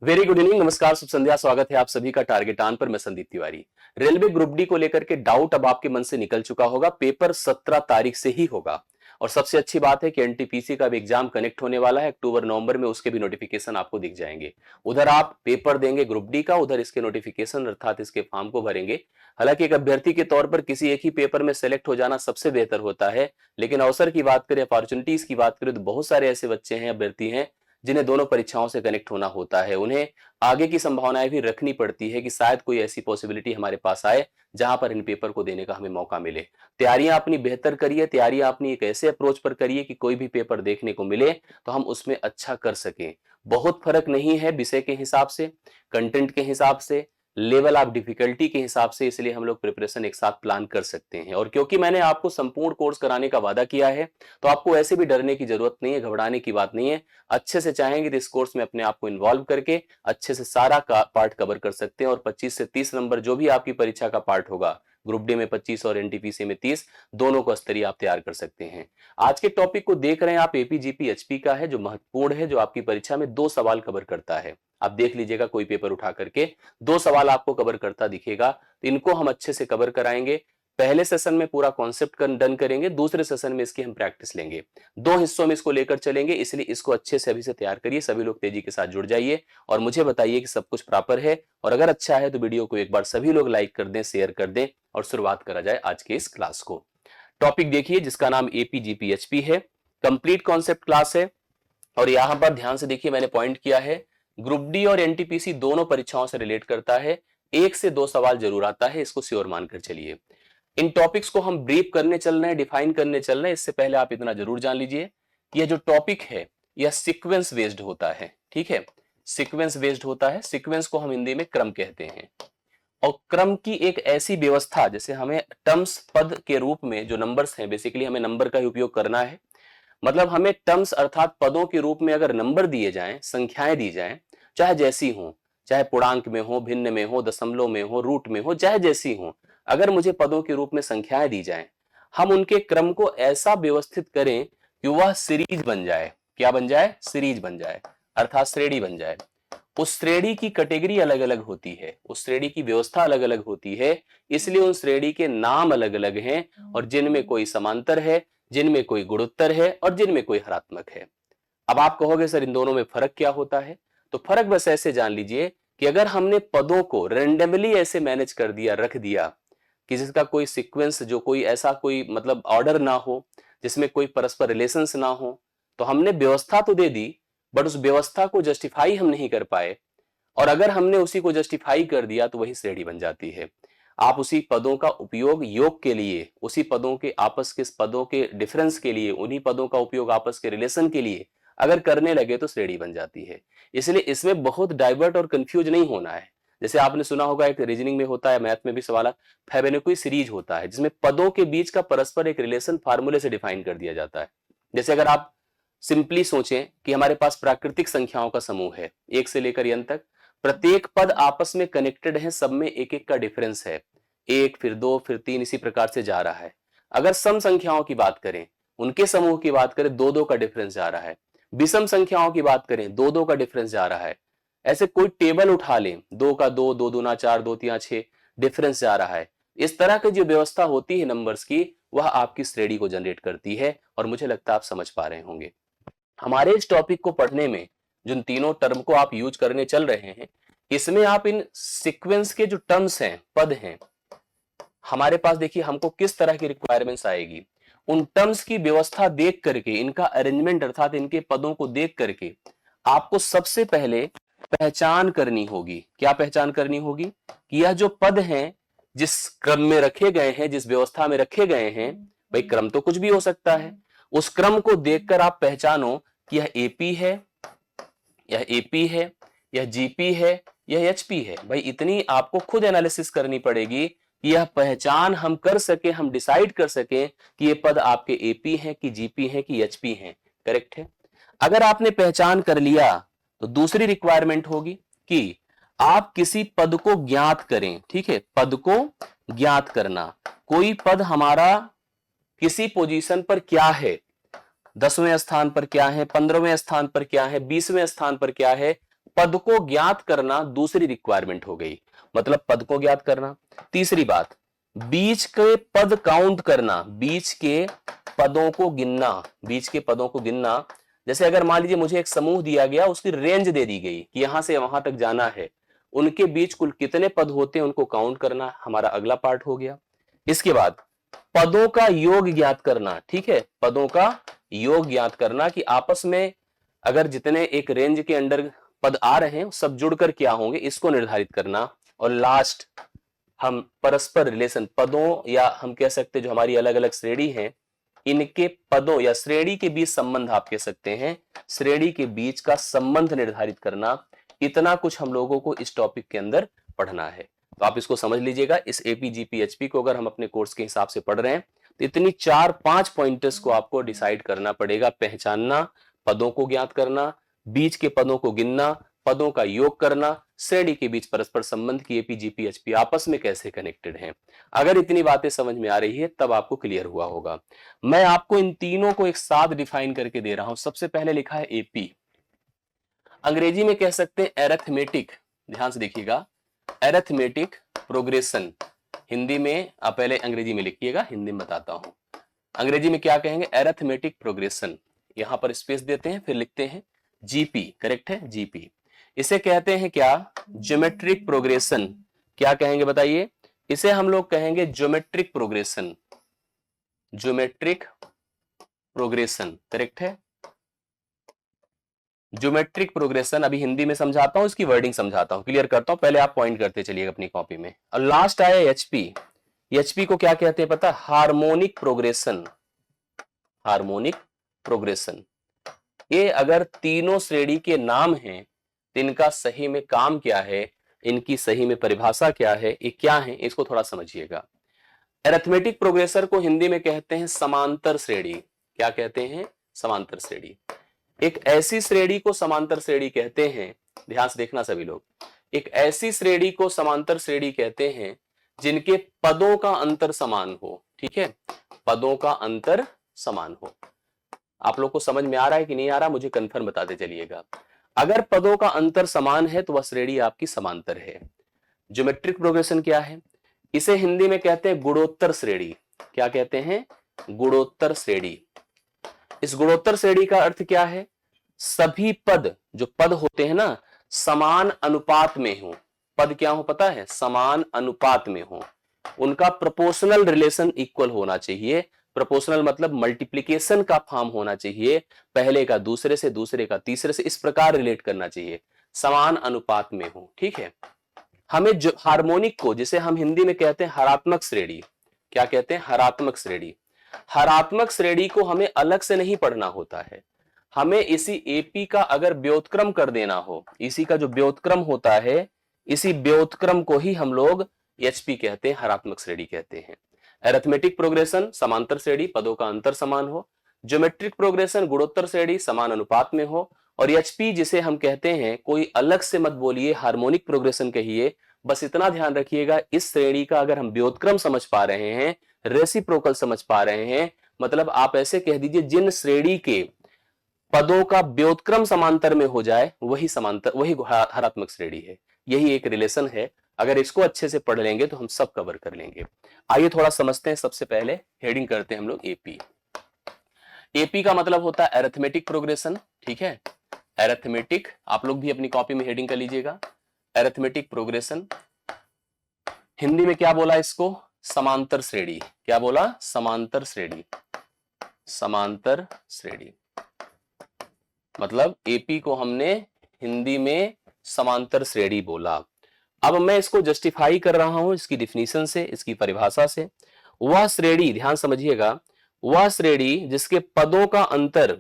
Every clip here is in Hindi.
वेरी गुड इवनिंग, नमस्कार, शुभ संध्या। स्वागत है आप सभी का टारगेट ऑन पर। मैं Sandeep Tiwari. Railway group D को लेकर के डाउट अब आपके मन से निकल चुका होगा। पेपर 17 तारीख से ही होगा और सबसे अच्छी बात है कि एनटीपीसी का भी एग्जाम कनेक्ट होने वाला है अक्टूबर नवंबर में। उसके भी नोटिफिकेशन आपको दिख जाएंगे। उधर आप पेपर देंगे ग्रुप डी का, उधर इसके नोटिफिकेशन अर्थात इसके फॉर्म को भरेंगे। हालांकि एक अभ्यर्थी के तौर पर किसी एक ही पेपर में सेलेक्ट हो जाना सबसे बेहतर होता है, लेकिन अवसर की बात करें, अपॉर्चुनिटीज की बात करें तो बहुत सारे ऐसे बच्चे हैं, अभ्यर्थी हैं जिन्हें दोनों परीक्षाओं से कनेक्ट होना होता है। उन्हें आगे की संभावनाएं भी रखनी पड़ती है कि शायद कोई ऐसी पॉसिबिलिटी हमारे पास आए जहां पर इन पेपर को देने का हमें मौका मिले। तैयारियां अपनी बेहतर करिए, तैयारियां अपनी एक ऐसे अप्रोच पर करिए कि कोई भी पेपर देखने को मिले तो हम उसमें अच्छा कर सकें। बहुत फर्क नहीं है विषय के हिसाब से, कंटेंट के हिसाब से, लेवल ऑफ डिफिकल्टी के हिसाब से, इसलिए हम लोग प्रिपरेशन एक साथ प्लान कर सकते हैं। और क्योंकि मैंने आपको संपूर्ण कोर्स कराने का वादा किया है तो आपको ऐसे भी डरने की जरूरत नहीं है, घबराने की बात नहीं है। अच्छे से चाहेंगे तो इस कोर्स में अपने आप को इन्वॉल्व करके अच्छे से सारा पार्ट कवर कर सकते हैं और 25 से 30 नंबर जो भी आपकी परीक्षा का पार्ट होगा, ग्रुप डी में 25 और एनटीपीसी में 30, दोनों को स्तरीय आप तैयार कर सकते हैं। आज के टॉपिक को देख रहे हैं आप, एपीजीपी एचपी का है, जो महत्वपूर्ण है, जो आपकी परीक्षा में 2 सवाल कवर करता है। आप देख लीजिएगा, कोई पेपर उठा करके 2 सवाल आपको कवर करता दिखेगा, तो इनको हम अच्छे से कवर कराएंगे। पहले सेशन में पूरा कॉन्सेप्ट डन करेंगे, दूसरे सेशन में इसकी हम प्रैक्टिस लेंगे। 2 हिस्सों में इसको लेकर चलेंगे, इसलिए इसको अच्छे से अभी से तैयार करिए। सभी लोग तेजी के साथ जुड़ जाइए और मुझे बताइए कि सब कुछ प्रॉपर है, और अगर अच्छा है तो वीडियो को एक बार सभी लोग लाइक कर दें, शेयर कर दें और शुरुआत करा जाए आज के इस क्लास को। टॉपिक देखिए जिसका नाम एपीजीपीएचपी है, कंप्लीट कॉन्सेप्ट क्लास है। और यहां पर ध्यान से देखिए, मैंने पॉइंट किया है ग्रुप डी और एनटीपीसी दोनों परीक्षाओं से रिलेट करता है। 1 से 2 सवाल जरूर आता है, इसको श्योर मानकर चलिए। इन टॉपिक्स को हम ब्रीफ करने चल रहे हैं, डिफाइन करने चल रहे हैं। इससे पहले आप इतना जरूर जान लीजिए, यह जो टॉपिक है यह सीक्वेंस बेस्ड होता है। ठीक है, सीक्वेंस बेस्ड होता है। सीक्वेंस को हम हिंदी में क्रम कहते हैं, और क्रम की एक ऐसी व्यवस्था, जैसे हमें टर्म्स पद के रूप में जो नंबर्स हैं, बेसिकली हमें नंबर का ही उपयोग करना है। मतलब हमें टर्म्स अर्थात पदों के रूप में अगर नंबर दिए जाएं, संख्याएं दी जाएं, चाहे जैसी हो, चाहे पूर्णांक में हो, भिन्न में हो, दशमलव में हो, रूट में हो, चाहे जैसी हो, अगर मुझे पदों के रूप में संख्याएं दी जाएं, हम उनके क्रम को ऐसा व्यवस्थित करें कि वह सीरीज बन जाए। क्या बन जाए? सीरीज बन जाए, अर्थात श्रेणी बन जाए। उस श्रेणी की कैटेगरी अलग अलग होती है, उस श्रेणी की व्यवस्था अलग अलग होती है, इसलिए उन श्रेणी के नाम अलग अलग हैं, और जिनमें कोई समांतर है, जिनमें कोई गुणोत्तर है और जिनमें कोई हरात्मक है। अब आप कहोगे सर इन दोनों में फर्क क्या होता है? तो फर्क बस ऐसे जान लीजिए कि अगर हमने पदों को रेंडमली ऐसे मैनेज कर दिया, रख दिया कि जिसका कोई सीक्वेंस, जो कोई ऐसा कोई मतलब ऑर्डर ना हो, जिसमें कोई परस्पर रिलेशंस ना हो, तो हमने व्यवस्था तो दे दी, बट उस व्यवस्था को जस्टिफाई हम नहीं कर पाए। और अगर हमने उसी को जस्टिफाई कर दिया तो वही श्रेणी बन जाती है। आप उसी पदों का उपयोग योग के लिए, उसी पदों के आपस के पदों के डिफरेंस के लिए, उन्हीं पदों का उपयोग आपस के रिलेशन के लिए अगर करने लगे तो श्रेणी बन जाती है। इसलिए इसमें बहुत डाइवर्ट और कंफ्यूज नहीं होना है। जैसे आपने सुना होगा, एक रीजनिंग में होता है, मैथ में भी सवाल, फेबेनेकुई सीरीज होता है, जिसमें पदों के बीच का परस्पर एक रिलेशन फार्मूले से डिफाइन कर दिया जाता है। जैसे अगर आप सिंपली सोचें कि हमारे पास प्राकृतिक संख्याओं का समूह है 1 से लेकर n तक, प्रत्येक पद आपस में कनेक्टेड है, सब में एक एक का डिफरेंस है, 1 फिर 2 फिर 3 इसी प्रकार से जा रहा है। अगर सम संख्याओं की बात करें, उनके समूह की बात करें, 2 2 का डिफरेंस जा रहा है। विषम संख्याओं की बात करें, 2 2 का डिफरेंस जा रहा है। ऐसे कोई टेबल उठा लें, 2 का 2, 2 दूना 4, 2 तिया 6, डिफरेंस जा रहा है। इस तरह की जो व्यवस्था होती है नंबर्स की, वह आपकी श्रेणी को जनरेट करती है, और मुझे लगता है आप समझ पा रहे होंगे। हमारे इस टॉपिक को पढ़ने में जिन तीनों टर्म को आप यूज करने चल रहे हैं, इसमें आप इन सीक्वेंस के जो टर्म्स हैं, पद हैं, हमारे पास देखिए हमको किस तरह की रिक्वायरमेंट्स आएगी। उन टर्म्स की व्यवस्था देख करके, इनका अरेंजमेंट अर्थात इनके पदों को देख करके आपको सबसे पहले पहचान करनी होगी। क्या पहचान करनी होगी? कि यह जो पद हैं, जिस क्रम में रखे गए हैं, जिस व्यवस्था में रखे गए हैं, भाई क्रम तो कुछ भी हो सकता है, उस क्रम को देखकर आप पहचानो कि यह एपी है, यह एपी है, यह जीपी है, यह एचपी है। भाई इतनी आपको खुद एनालिसिस करनी पड़ेगी कि यह पहचान हम कर सके, हम डिसाइड कर सके कि ये पद आपके एपी हैं कि जीपी हैं कि एचपी हैं। करेक्ट है? अगर आपने पहचान कर लिया तो दूसरी रिक्वायरमेंट होगी कि आप किसी पद को ज्ञात करें। ठीक है, पद को ज्ञात करना। कोई पद हमारा किसी पोजीशन पर क्या है, 10वें स्थान पर क्या है, 15वें स्थान पर क्या है, 20वें स्थान पर क्या है, पद को ज्ञात करना दूसरी रिक्वायरमेंट हो गई, मतलब पद को ज्ञात करना। तीसरी बात, बीच के पद काउंट करना, बीच के पदों को गिनना, बीच के पदों को गिनना। जैसे अगर मान लीजिए मुझे एक समूह दिया गया, उसकी रेंज दे दी गई कि यहां से वहां तक जाना है, उनके बीच कुल कितने पद होते हैं उनको काउंट करना हमारा अगला पार्ट हो गया। इसके बाद पदों का योग ज्ञात करना, ठीक है, पदों का योग ज्ञात करना कि आपस में अगर जितने एक रेंज के अंडर पद आ रहे हैं सब जुड़कर क्या होंगे, इसको निर्धारित करना। और लास्ट, हम परस्पर रिलेशन, पदों या हम कह सकते हैं जो हमारी अलग अलग श्रेणी है, इनके पदों या श्रेणी के बीच संबंध आप कह सकते हैं, श्रेणी के बीच का संबंध निर्धारित करना। इतना कुछ हम लोगों को इस टॉपिक के अंदर पढ़ना है, तो आप इसको समझ लीजिएगा। इस एपीजीपीएचपी को अगर हम अपने कोर्स के हिसाब से पढ़ रहे हैं तो इतनी 4-5 पॉइंटर्स को आपको डिसाइड करना पड़ेगा। पहचानना, पदों को ज्ञात करना, बीच के पदों को गिनना, पदों का योग करना, श्रेणी के बीच परस्पर संबंध की एपीजीपीएचपी आपस में कैसे कनेक्टेड हैं। अगर इतनी बातें समझ में आ रही है तब आपको क्लियर हुआ होगा। मैं आपको इन तीनों को एक साथ डिफाइन करके दे रहा हूं। सबसे पहले लिखा है एपी, अंग्रेजी में कह सकते हैं एरिथमेटिक, ध्यान से देखिएगा, एरिथमेटिक प्रोग्रेशन। हिंदी में आप पहले अंग्रेजी में लिखिएगा, हिंदी में बताता हूं। अंग्रेजी में क्या कहेंगे, एरिथमेटिक प्रोग्रेशन। यहां पर स्पेस देते हैं, फिर लिखते हैं जीपी, करेक्ट है, जीपी। इसे कहते हैं क्या, ज्योमेट्रिक प्रोग्रेशन। क्या कहेंगे बताइए, इसे हम लोग कहेंगे geometric progression, geometric progression, correct है, ज्योमेट्रिक प्रोग्रेशन। अभी हिंदी में समझाता हूं, इसकी वर्डिंग समझाता हूं, क्लियर करता हूं, पहले आप पॉइंट करते चलिएगा अपनी कॉपी में। और लास्ट आया एचपी, एचपी को क्या कहते हैं पता, हार्मोनिक प्रोग्रेशन, हार्मोनिक प्रोग्रेशन। ये अगर तीनों श्रेणी के नाम हैं तो इनका सही में काम क्या है, इनकी सही में परिभाषा क्या है, ये क्या है, इसको थोड़ा समझिएगा। अरिथमेटिक प्रोग्रेसर को हिंदी में कहते हैं समांतर श्रेणी। क्या कहते हैं, समांतर श्रेणी। एक ऐसी श्रेणी को समांतर श्रेणी कहते हैं, ध्यान से देखना सभी लोग, एक ऐसी श्रेणी को समांतर श्रेणी कहते हैं जिनके पदों का अंतर समान हो, ठीक है, पदों का अंतर समान हो। आप लोग को समझ में आ रहा है कि नहीं आ रहा, मुझे कंफर्म बताते चलिएगा। अगर पदों का अंतर समान है तो वह श्रेणी आपकी समांतर है। ज्योमेट्रिक प्रोग्रेशन क्या है, इसे हिंदी में कहते हैं गुणोत्तर श्रेणी। क्या कहते हैं, गुणोत्तर श्रेणी। इस गुणोत्तर श्रेणी का अर्थ क्या है, सभी पद, जो पद होते हैं ना, समान अनुपात में हो। पद क्या हो पता है, समान अनुपात में हो, उनका प्रोपोर्शनल रिलेशन इक्वल होना चाहिए। प्रोपोर्शनल मतलब मल्टीप्लिकेशन का फॉर्म होना चाहिए, पहले का दूसरे से, दूसरे का तीसरे से, इस प्रकार रिलेट करना चाहिए, समान अनुपात में हो, ठीक है। हमें जो हार्मोनिक को, जिसे हम हिंदी में कहते हैं हरात्मक श्रेणी, क्या कहते हैं, हरात्मक श्रेणी। हरात्मक श्रेणी को हमें अलग से नहीं पढ़ना होता है, हमें इसी एपी का अगर व्युत्क्रम कर देना हो, इसी का जो व्युत्क्रम होता है, इसी व्युत्क्रम को ही हम लोग एचपी कहते हैं, हरात्मक श्रेणी कहते हैं। अरिथमेटिक प्रोग्रेशन समांतर श्रेणी, पदों का अंतर समान हो। ज्योमेट्रिक प्रोग्रेशन गुणोत्तर श्रेणी, समान अनुपात में हो। और एचपी जिसे हम कहते हैं, कोई अलग से मत बोलिए, हार्मोनिक प्रोग्रेशन कहिए, बस इतना ध्यान रखिएगा, इस श्रेणी का अगर हम व्युत्क्रम समझ पा रहे हैं, रेसिप्रोकल समझ पा रहे हैं, मतलब आप ऐसे कह दीजिए जिन श्रेणी के पदों का व्युत्क्रम समांतर में हो जाए वही समांतर, वही हरात्मक श्रेणी है। यही एक रिलेशन है, अगर इसको अच्छे से पढ़ लेंगे तो हम सब कवर कर लेंगे। आइए थोड़ा समझते हैं। सबसे पहले हेडिंग करते हैं हम लोग एपी। एपी का मतलब होता है अरिथमेटिक प्रोग्रेशन, ठीक है, अरिथमेटिक, आप लोग भी अपनी कॉपी में हेडिंग कर लीजिएगा, अरिथमेटिक प्रोग्रेशन। हिंदी में क्या बोला इसको, समांतर श्रेणी। क्या बोला, समांतर श्रेणी, समांतर श्रेणी। मतलब एपी को हमने हिंदी में समांतर श्रेणी बोला। अब मैं इसको जस्टिफाई कर रहा हूं इसकी डिफिनीशन से, इसकी परिभाषा से। वह श्रेणी, ध्यान समझिएगा, वह श्रेणी जिसके पदों का अंतर,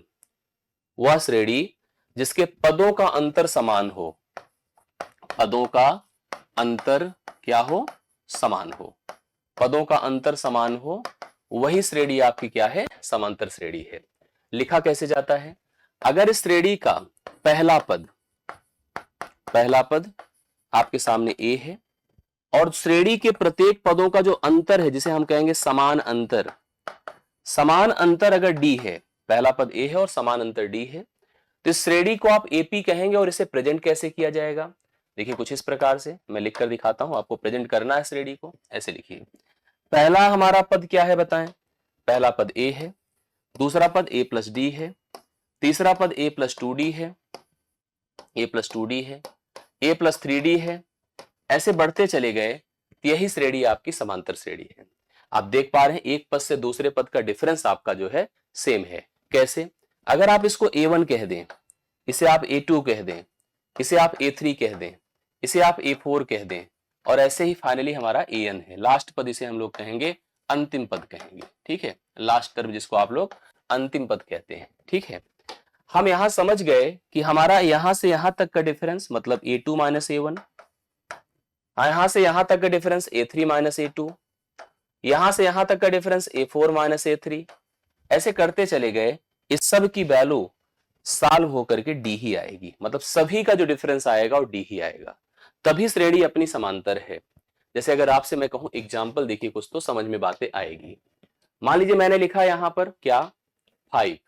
वह श्रेणी जिसके पदों का अंतर समान हो, पदों का अंतर क्या हो, समान हो, पदों का अंतर समान हो, वही श्रेणी आपकी क्या है, समांतर श्रेणी है। लिखा कैसे जाता है, अगर इस श्रेणी का पहला पद, पहला पद आपके सामने ए है और श्रेणी के प्रत्येक पदों का जो अंतर है जिसे हम कहेंगे समान अंतर, समान अंतर अगर डी है, पहला पद ए है और समान अंतर डी है, तो इस श्रेणी को आप एपी कहेंगे और इसे प्रेजेंट कैसे किया जाएगा? देखिए कुछ इस प्रकार से मैं लिख कर दिखाता हूं, आपको प्रेजेंट करना है श्रेणी को। ऐसे लिखिए, पहला हमारा पद क्या है बताएं? पहला पद ए है, दूसरा पद ए प्लस डी है, तीसरा पद ए प्लस टू डी है, ए प्लस टू डी है, ए प्लस थ्री डी है, ऐसे बढ़ते चले गए। तो यही श्रेणी आपकी समांतर श्रेणी है। आप देख पा रहे हैं एक पद से दूसरे पद का डिफरेंस आपका जो है सेम है। कैसे? अगर आप इसको A1 कह दें, इसे आप A2 कह दें, इसे आप A3 कह दें, इसे आप A4 कह दें, और ऐसे ही फाइनली हमारा AN है। लास्ट पद इसे हम लोग कहेंगे अंतिम पद कहेंगे। ठीक है, लास्ट टर्म जिसको आप लोग अंतिम पद कहते हैं। ठीक है, हम यहां समझ गए कि हमारा यहां से यहां तक का डिफरेंस मतलब A2 माइनस A1, यहां से यहां तक का डिफरेंस A3 माइनस A2, यहां से यहां तक का डिफरेंस A4 माइनस A3, ऐसे करते चले गए। इस सब की वैल्यू सॉल्व होकर के डी ही आएगी, मतलब सभी का जो डिफरेंस आएगा वो डी ही आएगा, तभी श्रेणी अपनी समांतर है। जैसे अगर आपसे मैं कहूं एग्जाम्पल देखिए, कुछ तो समझ में बातें आएगी। मान लीजिए मैंने लिखा यहां पर क्या 5,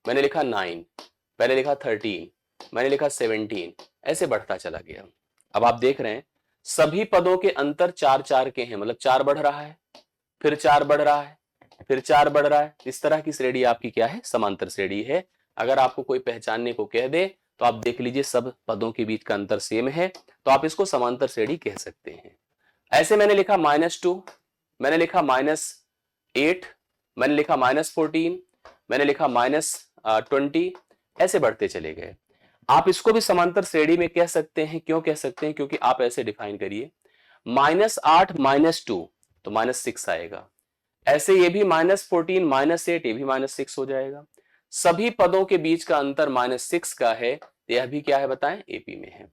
मैंने लिखा 9, मैंने लिखा 13, मैंने लिखा 17, ऐसे बढ़ता चला गया। अब आप देख रहे हैं सभी पदों के अंतर 4 4 के हैं, मतलब 4 बढ़ रहा है, फिर 4 बढ़ रहा है, फिर 4 बढ़ रहा है। इस तरह की श्रेणी आपकी क्या है? समांतर श्रेणी है। अगर आपको कोई पहचानने को कह दे तो आप देख लीजिए सब पदों के बीच का अंतर सेम है, तो आप इसको समांतर श्रेणी कह सकते हैं। ऐसे मैंने लिखा -2, मैंने लिखा -8, मैंने लिखा -14, मैंने लिखा -20, ऐसे बढ़ते चले गए। आप इसको भी समांतर श्रेणी में कह सकते हैं। क्यों कह सकते हैं? क्योंकि आप ऐसे डिफाइन करिए, -8 -2 तो -6 आएगा। ऐसे ये भी -14 -8, ये भी -6 हो जाएगा। सभी पदों के बीच का अंतर -6 का है, तो यह भी क्या है बताएं? एपी में है।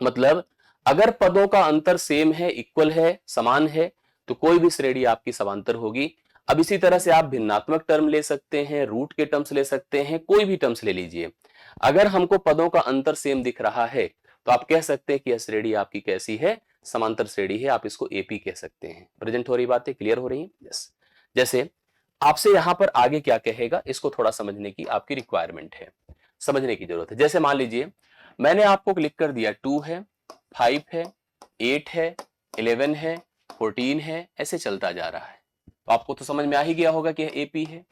मतलब अगर पदों का अंतर सेम है, इक्वल है, समान है, तो कोई भी श्रेणी आपकी समांतर होगी। अब इसी तरह से आप भिन्नात्मक टर्म ले सकते हैं, रूट के टर्म्स ले सकते हैं, कोई भी टर्म्स ले लीजिए। अगर हमको पदों का अंतर सेम दिख रहा है तो आप कह सकते हैं कि यह श्रेणी आपकी कैसी है? समांतर श्रेणी है। आप इसको एपी कह सकते हैं। प्रेजेंट हो रही बातें क्लियर हो रही हैं? यस। जैसे आपसे यहां पर आगे क्या कहेगा, इसको थोड़ा समझने की आपकी रिक्वायरमेंट है, समझने की जरूरत है। जैसे मान लीजिए मैंने आपको लिख कर दिया 2 है, 5 है, 8 है, 11 है, 14 है, ऐसे चलता जा रहा है। तो आपको तो समझ में आ ही गया होगा कि एपी है।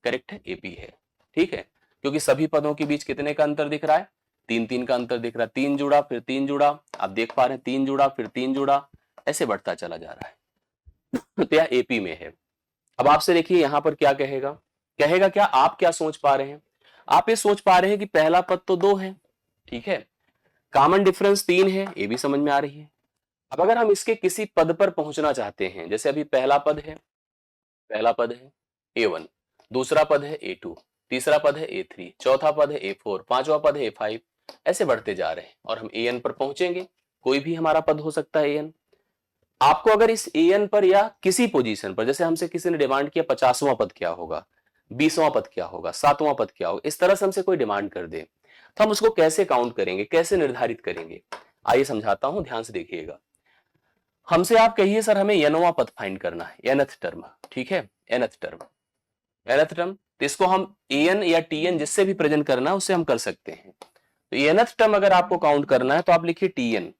करेक्ट है, एपी है। ठीक है, क्योंकि सभी पदों के बीच कितने का अंतर दिख रहा है? 3 3 का अंतर दिख रहा है। 3 जुड़ा फिर 3 जुड़ा, आप देख पा रहे हैं 3 जुड़ा फिर 3 जुड़ा, ऐसे बढ़ता चला जा रहा है। तो यह एपी में है। अब आपसे देखिए यहां पर क्या कहेगा? कहेगा क्या? आप क्या सोच पा रहे हैं? आप ये सोच पा रहे हैं कि पहला पद तो 2 है, ठीक है, कॉमन डिफरेंस 3 है, ये भी समझ में आ रही है। अब अगर हम इसके किसी पद पर पहुंचना चाहते हैं, जैसे अभी पहला पद है, पहला पद है A1, दूसरा पद है A2, तीसरा पद है A3, चौथा पद है A4, पांचवा पद है A5, ऐसे बढ़ते जा रहे हैं और हम AN पर पहुंचेंगे। कोई भी हमारा पद हो सकता है AN। आपको अगर इस AN पर या किसी पोजीशन पर, जैसे हमसे किसी ने डिमांड किया 50वां पद क्या होगा, 20वां पद क्या होगा, 7वां पद क्या होगा, इस तरह से हमसे कोई डिमांड कर दे, तो हम उसको कैसे काउंट करेंगे, कैसे निर्धारित करेंगे? आइए समझाता हूं, ध्यान से देखिएगा। हमसे आप कहिए सर हमें nवां पद फाइंड करना है, nth टर्म, ठीक है, nth टर्म, nth टर्म, तो इसको हम AN या TN जिससे भी प्रेजेंट करना है उससे हम कर सकते हैं। तो nth टर्म अगर आपको काउंट करना है तो आप लिखिए TN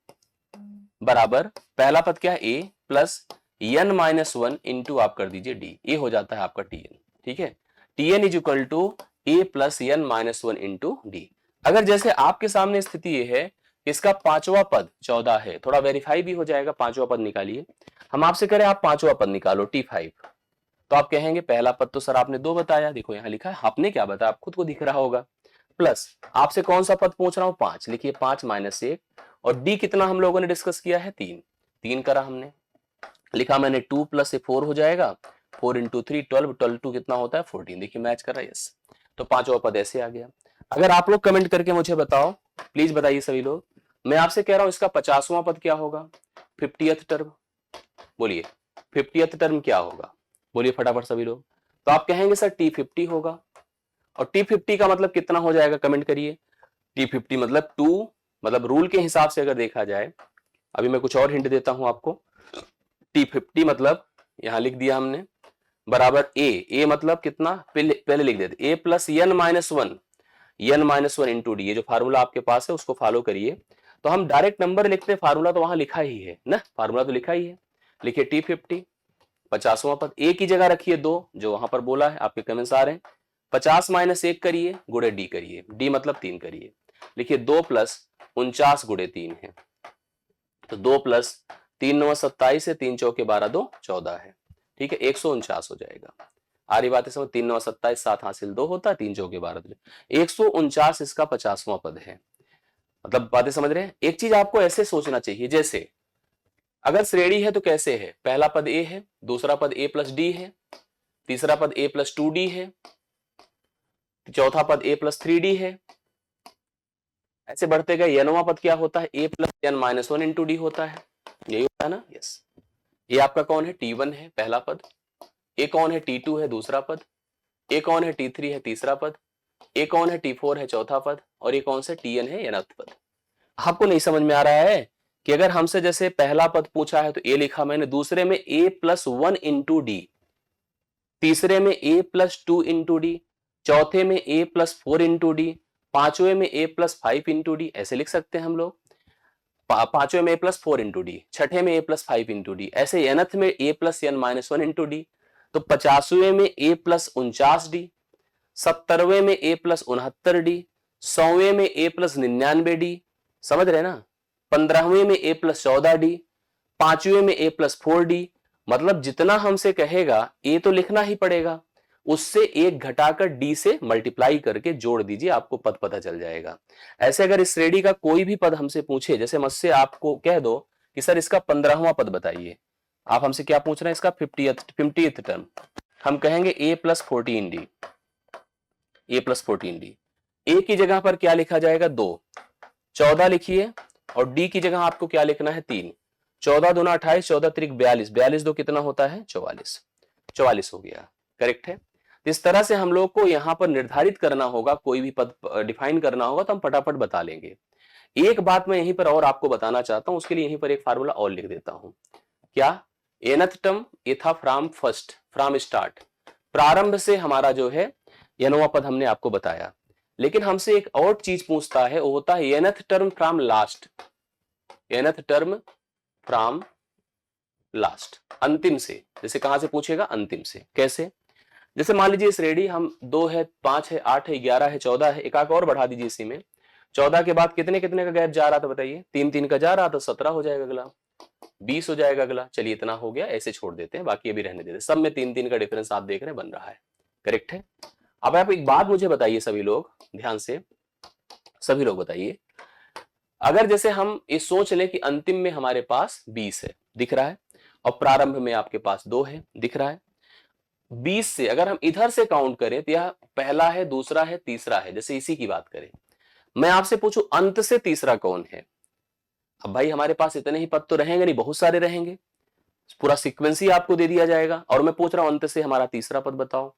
बराबर पहला पद क्या है A प्लस n-1 इंटू आप कर दीजिए D, ये हो जाता है आपका TN। ठीक है, TN is equal to A plus n-1 into D। अगर जैसे आपके सामने स्थिति ये है, इसका पांचवा पद 14 है, थोड़ा वेरीफाई भी हो जाएगा। पांचवा पद निकालिए। हम आपसे करें आप पांचवा पद निकालो T5, तो आप कहेंगे पहला पद तो सर आपने 2 बताया, देखो यहां लिखा है, आपने क्या बताया आप खुद को दिख रहा होगा, प्लस आपसे कौन सा पद पूछ रहा हूं 5, लिखिए 5 माइनस 1, और डी कितना हम लोगों ने डिस्कस किया है 3, 3 करा हमने, लिखा मैंने 2 प्लस 4 हो जाएगा, 4 इंटू 3 12, 12 2 कितना होता है 14, देखिए मैच कर रहा है। यस, तो पांचवा पद ऐसे आ गया। अगर आप लोग कमेंट करके मुझे बताओ, प्लीज बताइए सभी लोग, मैं आपसे कह रहा हूं इसका 50वां पद क्या होगा, 50th टर्म, बोलिए 50th टर्म क्या होगा, बोलिए फटाफट सभी लोग। तो आप कहेंगे सर T50 होगा, और T50 का मतलब कितना हो जाएगा, कमेंट करिए। T50 मतलब 2, मतलब रूल के हिसाब से अगर देखा जाए, अभी मैं कुछ और हिंट देता हूं आपको। T50 मतलब यहां लिख दिया हमने बराबर A मतलब कितना, पहले लिख देते A plus n-1, n minus one into D, ये जो फार्मूला आपके पास है उसको फॉलो करिए। तो हम डायरेक्ट नंबर लिखते हैं, फार्मूला तो वहां लिखा ही है ना, फार्मूला तो लिखा ही है। लिखिए T50 50वां पद, ए की जगह रखिए 2 जो वहां पर बोला है, आपके कमेंट्स आ रहे हैं। 50 माइनस 1 करिए गुणे डी करिए, डी मतलब 3 करिए। लिखिए 2 प्लस 49 गुणे 3 है, तो 2 प्लस 3 9 27 है, 3 चौके 12 2 14 है। ठीक है, 149 हो जाएगा। आ रही बात है समझ, 3 9 27 7 हासिल 2 होता है, 3 चौके 12 149 इसका 50वां पद है। मतलब बातें समझ रहे हैं। एक चीज आपको ऐसे सोचना चाहिए, जैसे अगर श्रेणी है तो कैसे है, पहला पद ए है, दूसरा पद ए प्लस डी है, तीसरा पद ए प्लस 2d है, चौथा पद ए प्लस 3d है, ऐसे बढ़ते गए। नवा पद क्या होता है, A plus N minus one into D होता है, यही होता है ना। यस, ये आपका कौन है, T1 है पहला पद, ए कौन है, T2 है दूसरा पद, ए कौन है, T3 है तीसरा पद, ए कौन है, T4 है चौथा पद, और ये कौन सा Tn है nth पद। आपको नहीं समझ में आ रहा है कि अगर हमसे जैसे पहला पद पूछा है तो ए लिखा मैंने, दूसरे में A plus one into D, तीसरे में A plus two into D, चौथे में A plus four into D, पांचवें में A plus five into D, ऐसे लिख सकते हैं हम लोग। पांचवें में A plus four into D, छठे में A plus five into D, ऐसे nth में A plus N minus one into D. तो 50वें में ए प्लस 49d, 70वें में ए प्लस 69d, 100वें में ए प्लस 99d, समझ रहे ना। 15वें में ए प्लस 14d, 5वें में ए प्लस 4d। मतलब जितना हमसे कहेगा ए तो लिखना ही पड़ेगा, उससे एक घटाकर डी से मल्टीप्लाई करके जोड़ दीजिए, आपको पद पता चल जाएगा। ऐसे अगर इस श्रेणी का कोई भी पद हमसे पूछे, जैसे मुझसे आपको कह दो कि सर इसका 15वां पद बताइए, आप हमसे क्या पूछ रहे हैं, इसका 50th टर्म, हम कहेंगे ए प्लस 14d, ए प्लस 14d। ए की जगह पर क्या लिखा जाएगा, 2, 14 लिखिए, और डी की जगह आपको क्या लिखना है, 3। 14 दूना 28, 14 त्रिक 42, 42 दो कितना होता है, 44, 44 हो गया, करेक्ट है। इस तरह से हम लोग को यहाँ पर निर्धारित करना होगा, कोई भी पद डिफाइन करना होगा तो हम फटाफट बता लेंगे। एक बात मैं यहीं पर और आपको बताना चाहता हूं, उसके लिए यहीं पर एक फार्मूला और लिख देता हूं। क्या, nth टर्म ये था फ्रॉम फर्स्ट, फ्रॉम स्टार्ट, प्रारंभ से हमारा जो है nवां पद हमने आपको बताया। लेकिन हमसे एक और चीज पूछता है, वो होता है nth term from last, nth term from last, अंतिम से। जैसे कहां से पूछेगा, अंतिम से। कैसे, जैसे मान लीजिए श्रेणी हम 2 है, 5 है, 8 है, 11 है, 14 है, एक आंक और बढ़ा दीजिए इसी में। 14 के बाद कितने कितने का गैप जा रहा था बताइए, 3 3 का जा रहा था, 17 हो जाएगा अगला, 20 हो जाएगा अगला। चलिए इतना हो गया, ऐसे छोड़ देते हैं, बाकी अभी रहने देते हैं। सब में 3 3 का डिफरेंस आप देख रहे हैं बन रहा है, करेक्ट है। अब आप एक बात मुझे बताइए, सभी लोग ध्यान से, सभी लोग बताइए, अगर जैसे हम ये सोच लें कि अंतिम में हमारे पास 20 है, दिख रहा है, और प्रारंभ में आपके पास 2 है, दिख रहा है। 20 से अगर हम इधर से काउंट करें तो यह पहला है, दूसरा है, तीसरा है। जैसे इसी की बात करें, मैं आपसे पूछूं अंत से तीसरा कौन है, अब भाई हमारे पास इतने ही पद तो रहेंगे नहीं, बहुत सारे रहेंगे, पूरा सीक्वेंस ही आपको दे दिया जाएगा। और मैं पूछ रहा हूं अंत से हमारा तीसरा पद बताओ।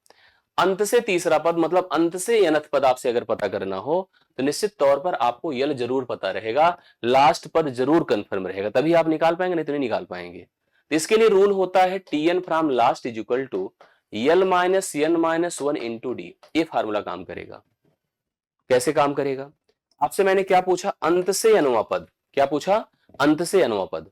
अंत से तीसरा पद मतलब अंत से nth पद आपसे अगर पता करना हो तो निश्चित तौर पर आपको यल जरूर पता रहेगा, लास्ट पद जरूर कंफर्म रहेगा, तभी आप निकाल पाएंगे, नहीं तो नहीं निकाल पाएंगे। तो इसके लिए रूल होता है Tn from last is equal to L minus N minus one into D. ये फार्मूला काम करेगा। कैसे काम करेगा, आपसे मैंने क्या पूछा, अंत से nवां पद, क्या पूछा, अंत से nवां पद।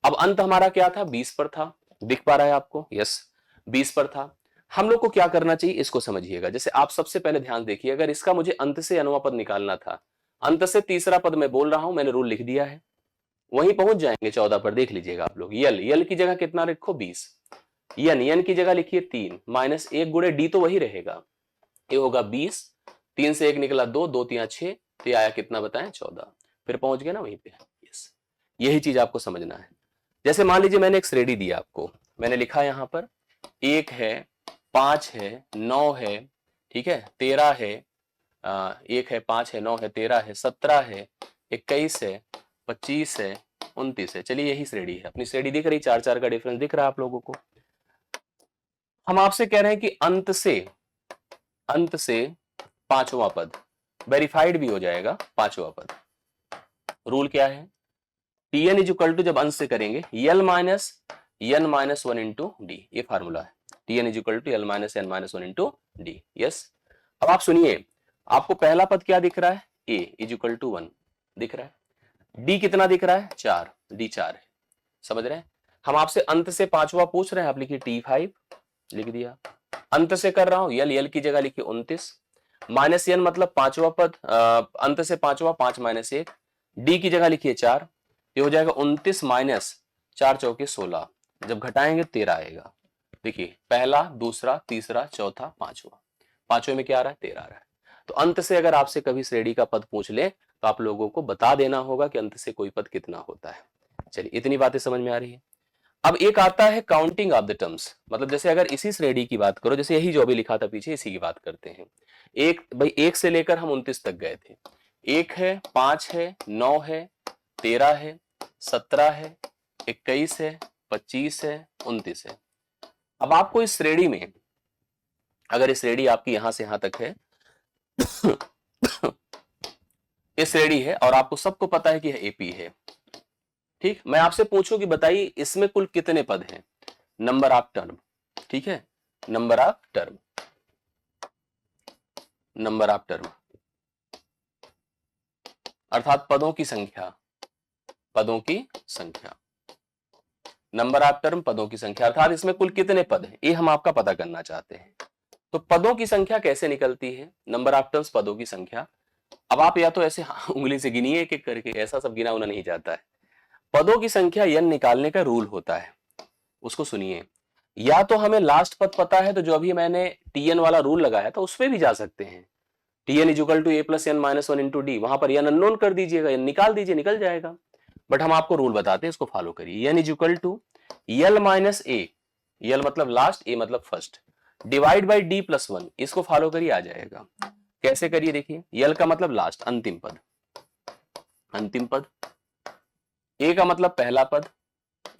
अब अंत हमारा क्या था, 20 पर था, दिख पा रहा है आपको, यस 20 पर था। हम लोग को क्या करना चाहिए, इसको समझिएगा। जैसे आप सबसे पहले ध्यान देखिए, अगर इसका मुझे अंत से nवां पद निकालना था, अंत से तीसरा पद मैं बोल रहा हूं, मैंने रूल लिख दिया है, वहीं पहुंच जाएंगे 14 पर। देख लीजिएगा आप लोग, यल की जगह कितना रखो, 20, यन की जगह लिखिए 3 माइनस 1 गुणे डी, तो वही रहेगा, ये होगा 20, 3 से 1 निकला 2, 2 3 6, तो ये आया कितना बताएं, 14। फिर पहुंच गए ना वहीं पे। यस, यही चीज आपको समझना है। जैसे मान लीजिए मैंने एक श्रेणी दिया आपको, मैंने लिखा यहां पर 1 है, 5 है, 9 है, ठीक है, 13 है, 1 है, 5 है, 9 है, 13 है, 17 है, 21 है, 25 है, 29 है। चलिए यही श्रेणी है, अपनी श्रेणी दिख रही, 4 4 का डिफरेंस दिख रहा है आप लोगों को। हम आपसे कह रहे हैं कि अंत से पांचवा पद वेरीफाइड भी हो जाएगा, पांचवा पद। रूल क्या है, Tn इज इक्वल टू, जब अंश से करेंगे L minus N minus one into D, ये फार्मूला है। Tn is equal to L minus N minus one into D. Yes, अब आप सुनिए, आपको पहला पद क्या दिख रहा है, a इज इक्वल टू 1 दिख रहा है। d कितना दिख रहा है, 4, d 4 है। समझ रहे हैं? हम आपसे अंत से पांचवा पूछ रहे हैं, आप लिखिए t5 लिख दिया। अंत से कर रहा हूं, यल की जगह लिखिए 29 माइनस n मतलब पांचवा पद, अंत से पांचवा 5 माइनस 1, d की जगह लिखिए 4, ये हो जाएगा 29 माइनस 4 चौके 16, जब घटाएंगे 13 आएगा। देखिए पहला, दूसरा, तीसरा, चौथा, पांचवा, पांचवे में क्या आ रहा है, 13 आ रहा है। तो अंत से अगर आपसे कभी श्रेणी का पद पूछ ले तो आप लोगों को बता देना होगा कि अंत से कोई पद कितना होता है। चलिए इतनी बातें समझ में आ रही है। अब एक आता है काउंटिंग ऑफ द टर्म्स, मतलब जैसे अगर इसी श्रेणी की बात करो, जैसे यही जो अभी लिखा था पीछे, इसी की बात करते हैं। एक भाई, एक से लेकर हम 29 तक गए थे। एक है, 5 है, 9 है, 13 है, 17 है, 21 है, 25 है, 29 है। अब आपको इस श्रेणी में, अगर इस श्रेणी आपकी यहां से यहां तक है इस श्रेणी है और आपको सबको पता है कि यह एपी है, ठीक, मैं आपसे पूछूं कि बताइए इसमें कुल कितने पद हैं, नंबर ऑफ टर्म, ठीक है, number of term, number of term अर्थात पदों की संख्या, पदों की संख्या, नंबर ऑफ टर्म पदों की संख्या, अर्थात इसमें कुल कितने पद हैं, ये हम आपका पता करना चाहते हैं। तो पदों की संख्या कैसे निकलती है, नंबर ऑफ टर्म्स पदों की संख्या। अब आप या तो ऐसे उंगली से गिनिए एक एक करके, ऐसा सब गिना उना नहीं जाता है। पदों की संख्या यन निकालने का रूल होता है, उसको सुनिए। या तो हमें लास्ट पद पता है, तो जो अभी मैंने टीएन वाला रूल लगाया था उस पर भी जा सकते हैं, TN is equal to A plus N minus 1 into d, वहां पर एन अननोन कर दीजिएगा, एन निकाल दीजिए, निकल जाएगा। बट हम आपको रूल बताते हैं, इसको फॉलो करिए। N is equal to L minus A, L मतलब लास्ट, ए मतलब first, divide by D plus 1, इसको फॉलो करिए, आ जाएगा। कैसे करिए देखिए, यल का मतलब लास्ट, अंतिम पद, अंतिम पद, ए का मतलब पहला पद,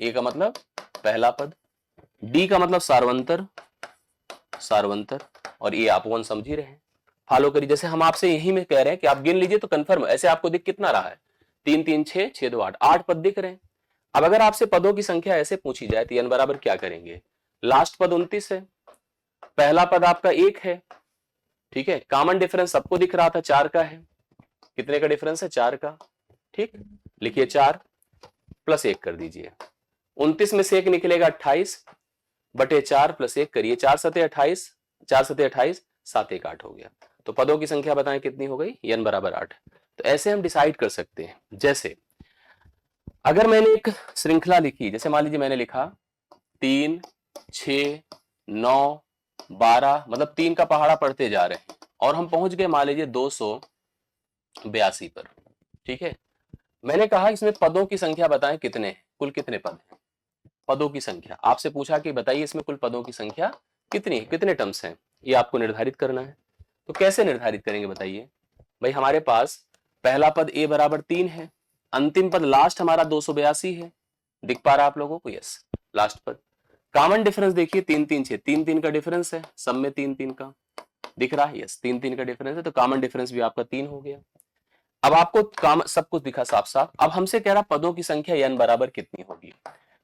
ए का मतलब पहला पद, डी का मतलब सार्वंतर, सार्वंतर, और ये आप वन समझ ही रहे हैं। फॉलो करिए, जैसे हम आपसे यही में कह रहे हैं कि आप गिन लीजिए तो कंफर्म, ऐसे आपको दिख कितना रहा है, 3 3 6 6 2 8, 8 पद दिख रहे हैं। अब अगर आपसे पदों की संख्या ऐसे पूछी जाए तो एन बराबर क्या करेंगे, लास्ट पद 29 है, पहला पद आपका 1 है, ठीक है, कॉमन डिफरेंस सबको दिख रहा था 4 का है, कितने का डिफरेंस है, 4 का, ठीक, लिखिए 4 प्लस 1 कर दीजिए, 29 में से 1 निकलेगा 28 बटे 4 प्लस 1 करिए, 4 सते 28, 4 सते 28, 7 1 8 हो गया। तो पदों की संख्या बताएं कितनी हो गई, n बराबर 8। तो ऐसे हम डिसाइड कर सकते हैं। जैसे अगर मैंने एक श्रृंखला लिखी, जैसे मान लीजिए मैंने लिखा 3 6 9 12, मतलब 3 का पहाड़ा पढ़ते जा रहे हैं और हम पहुंच गए मान लीजिए 282 पर, ठीक है। मैंने कहा इसमें पदों की संख्या बताएं कितने हैं, कुल कितने पद हैं, पदों की संख्या आपसे पूछा कि बताइए इसमें कुल पदों की संख्या कितनी है, कितने टर्म्स हैं, ये आपको निर्धारित करना है। तो कैसे निर्धारित करेंगे बताइए, भाई हमारे पास पहला पद a बराबर 3 है, अंतिम पद लास्ट हमारा 282 है, दिख पा रहा आप लोगों को, यस, लास्ट पद। कॉमन डिफरेंस देखिए 3 3 6, 3 3 का डिफरेंस है, सब में 3 3 का दिख रहा है, यस, 3 3 का डिफरेंस है, तो कॉमन डिफरेंस भी आपका 3 हो गया। अब आपको काम सब कुछ दिखा साफ साफ। अब हमसे कह रहा पदों की संख्या n बराबर कितनी होगी,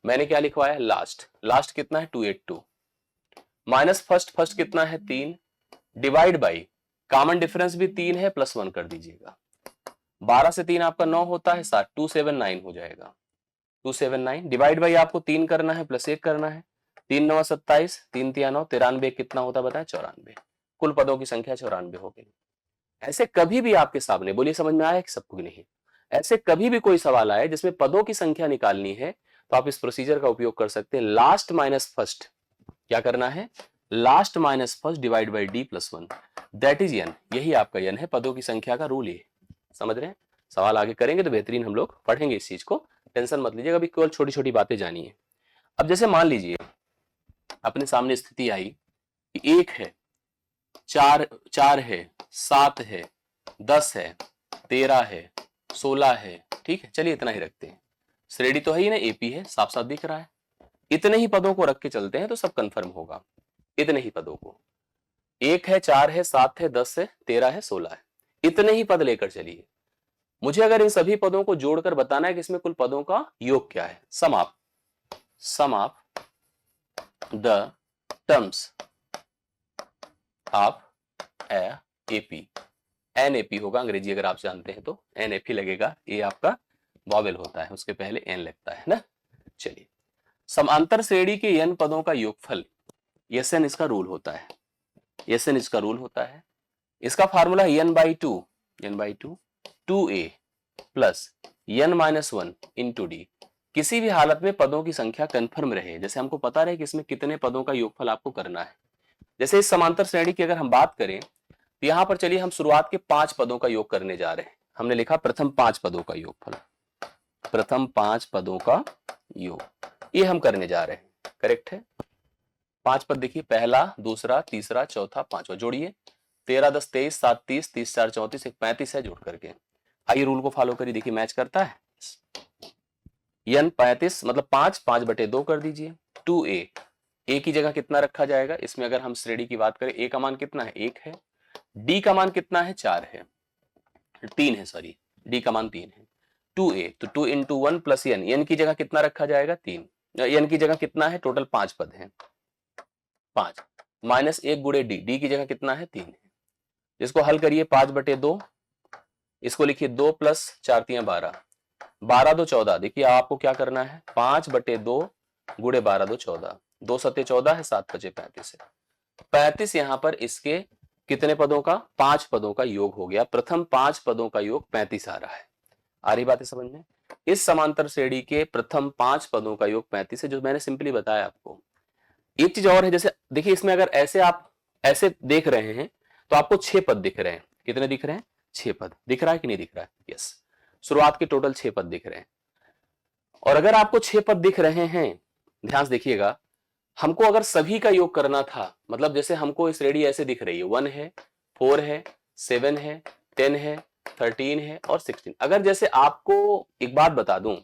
मैंने क्या लिखवाया, लास्ट, लास्ट कितना है 282, माइनस फर्स्ट, फर्स्ट कितना है 3, डिवाइड बाई कॉमन डिफरेंस भी 3 है, प्लस 1 कर दीजिएगा, 12 से 3 आपका 9 होता है, 7 279 हो जाएगा, 279 डिवाइड बाई आपको 3 करना है, प्लस 1 करना है, 3 9 27, 3 3 9 93, कितना होता बताए 94, कुल पदों की संख्या 94 हो गई। ऐसे कभी भी आपके सामने, बोलिए समझ में आया कि सबको नहीं, ऐसे कभी भी कोई सवाल आए जिसमें पदों की संख्या निकालनी है तो आप इस प्रोसीजर का उपयोग कर सकते हैं, लास्ट माइनस फर्स्ट, क्या करना है, last minus first divide by D plus 1, that is an, यही आपका एन है, पदों की संख्या का रूल ये, समझ रहे हैं। सवाल आगे करेंगे तो बेहतरीन हम लोग पढ़ेंगे इस चीज को, टेंशन मत लीजिएगा, अभी केवल छोटी छोटी बातें जानिए। अब जैसे मान लीजिए अपने सामने स्थिति आई कि 1 है, 4 4 है, 7 है, 10 है, 13 है, 16 है, ठीक है, चलिए इतना ही रखते हैं, श्रेणी तो है ही ना, एपी है, साफ साफ दिख रहा है, इतने ही पदों को रख के चलते हैं तो सब कंफर्म होगा, इतने ही पदों को, 1 है, 4 है, 7 है, 10 है, 13 है, 16 है, इतने ही पद लेकर चलिए। मुझे अगर इन सभी पदों को जोड़कर बताना है कि इसमें कुल पदों का योग क्या है, sum of the terms of a AP, NAP होगा, अंग्रेजी अगर आप जानते हैं तो NAP लगेगा, ए आपका वॉवेल होता है, उसके पहले एन लगता है ना। चलिए, समांतर श्रेणी के n पदों का योगफल, SN इसका रूल होता है, SN इसका रूल होता है। इसका formula n/2 2a plus n-1 into D. किसी भी हालत में पदों की संख्या कंफर्म रहे, जैसे हमको पता रहे कि इसमें कितने पदों का योगफल आपको करना है। जैसे इस समांतर श्रेणी की अगर हम बात करें तो यहां पर चलिए हम शुरुआत के 5 पदों का योग करने जा रहे हैं। हमने लिखा प्रथम 5 पदों का योगफल, प्रथम 5 पदों का योग, ये हम करने जा रहे हैं। करेक्ट है। 5 पद देखिए, पहला, दूसरा, तीसरा, चौथा, पांचवा, जोड़िए। 13 10 23, 7 30, 30 4 34, 35 है जोड़ करके। आइए रूल को फॉलो करिए, देखिए मैच करता है। n 35 मतलब 5/2 कर दीजिए। 2a, a की जगह कितना रखा जाएगा इसमें, अगर हम श्रेणी की बात करें, a का मान कितना है 1 है, d का मान कितना है 4 है, 3 है सॉरी, d का मान 3 है। 2a तो 2 इंटू 1 प्लस n की जगह कितना रखा जाएगा 3, n की जगह कितना है, टोटल 5 पद है, 5 माइनस 1 गुड़े d की जगह कितना है 3 है। इसको हल करिए, 5/2, इसको लिखिए 2 प्लस 4 3 12, 12 2 14। देखिए आपको क्या करना है, 5/2 गुड़े 12 2 14, 2 सत्ते 14 है, 7 5 35 है। 35 यहां पर इसके कितने पदों का, 5 पदों का योग हो गया। प्रथम 5 पदों का योग 35 आ रहा है। आ रही बात है समझ में। इस समांतर श्रेणी के प्रथम 5 पदों का योग 35 है, जो मैंने सिंपली बताया आपको। एक चीज और है, जैसे देखिए इसमें अगर ऐसे आप ऐसे देख रहे हैं तो आपको 6 पद दिख रहे हैं। कितने दिख रहे हैं, 6 पद दिख रहा है कि नहीं दिख रहा है, यस। शुरुआत के टोटल 6 पद दिख रहे हैं। और अगर आपको 6 पद दिख रहे हैं, ध्यान से देखिएगा, हमको अगर सभी का योग करना था, मतलब जैसे हमको इस श्रेणी ऐसे दिख रही है, 1 है, 4 है, 7 है, 10 है, 13 है और 16। अगर जैसे आपको एक बात बता दूं,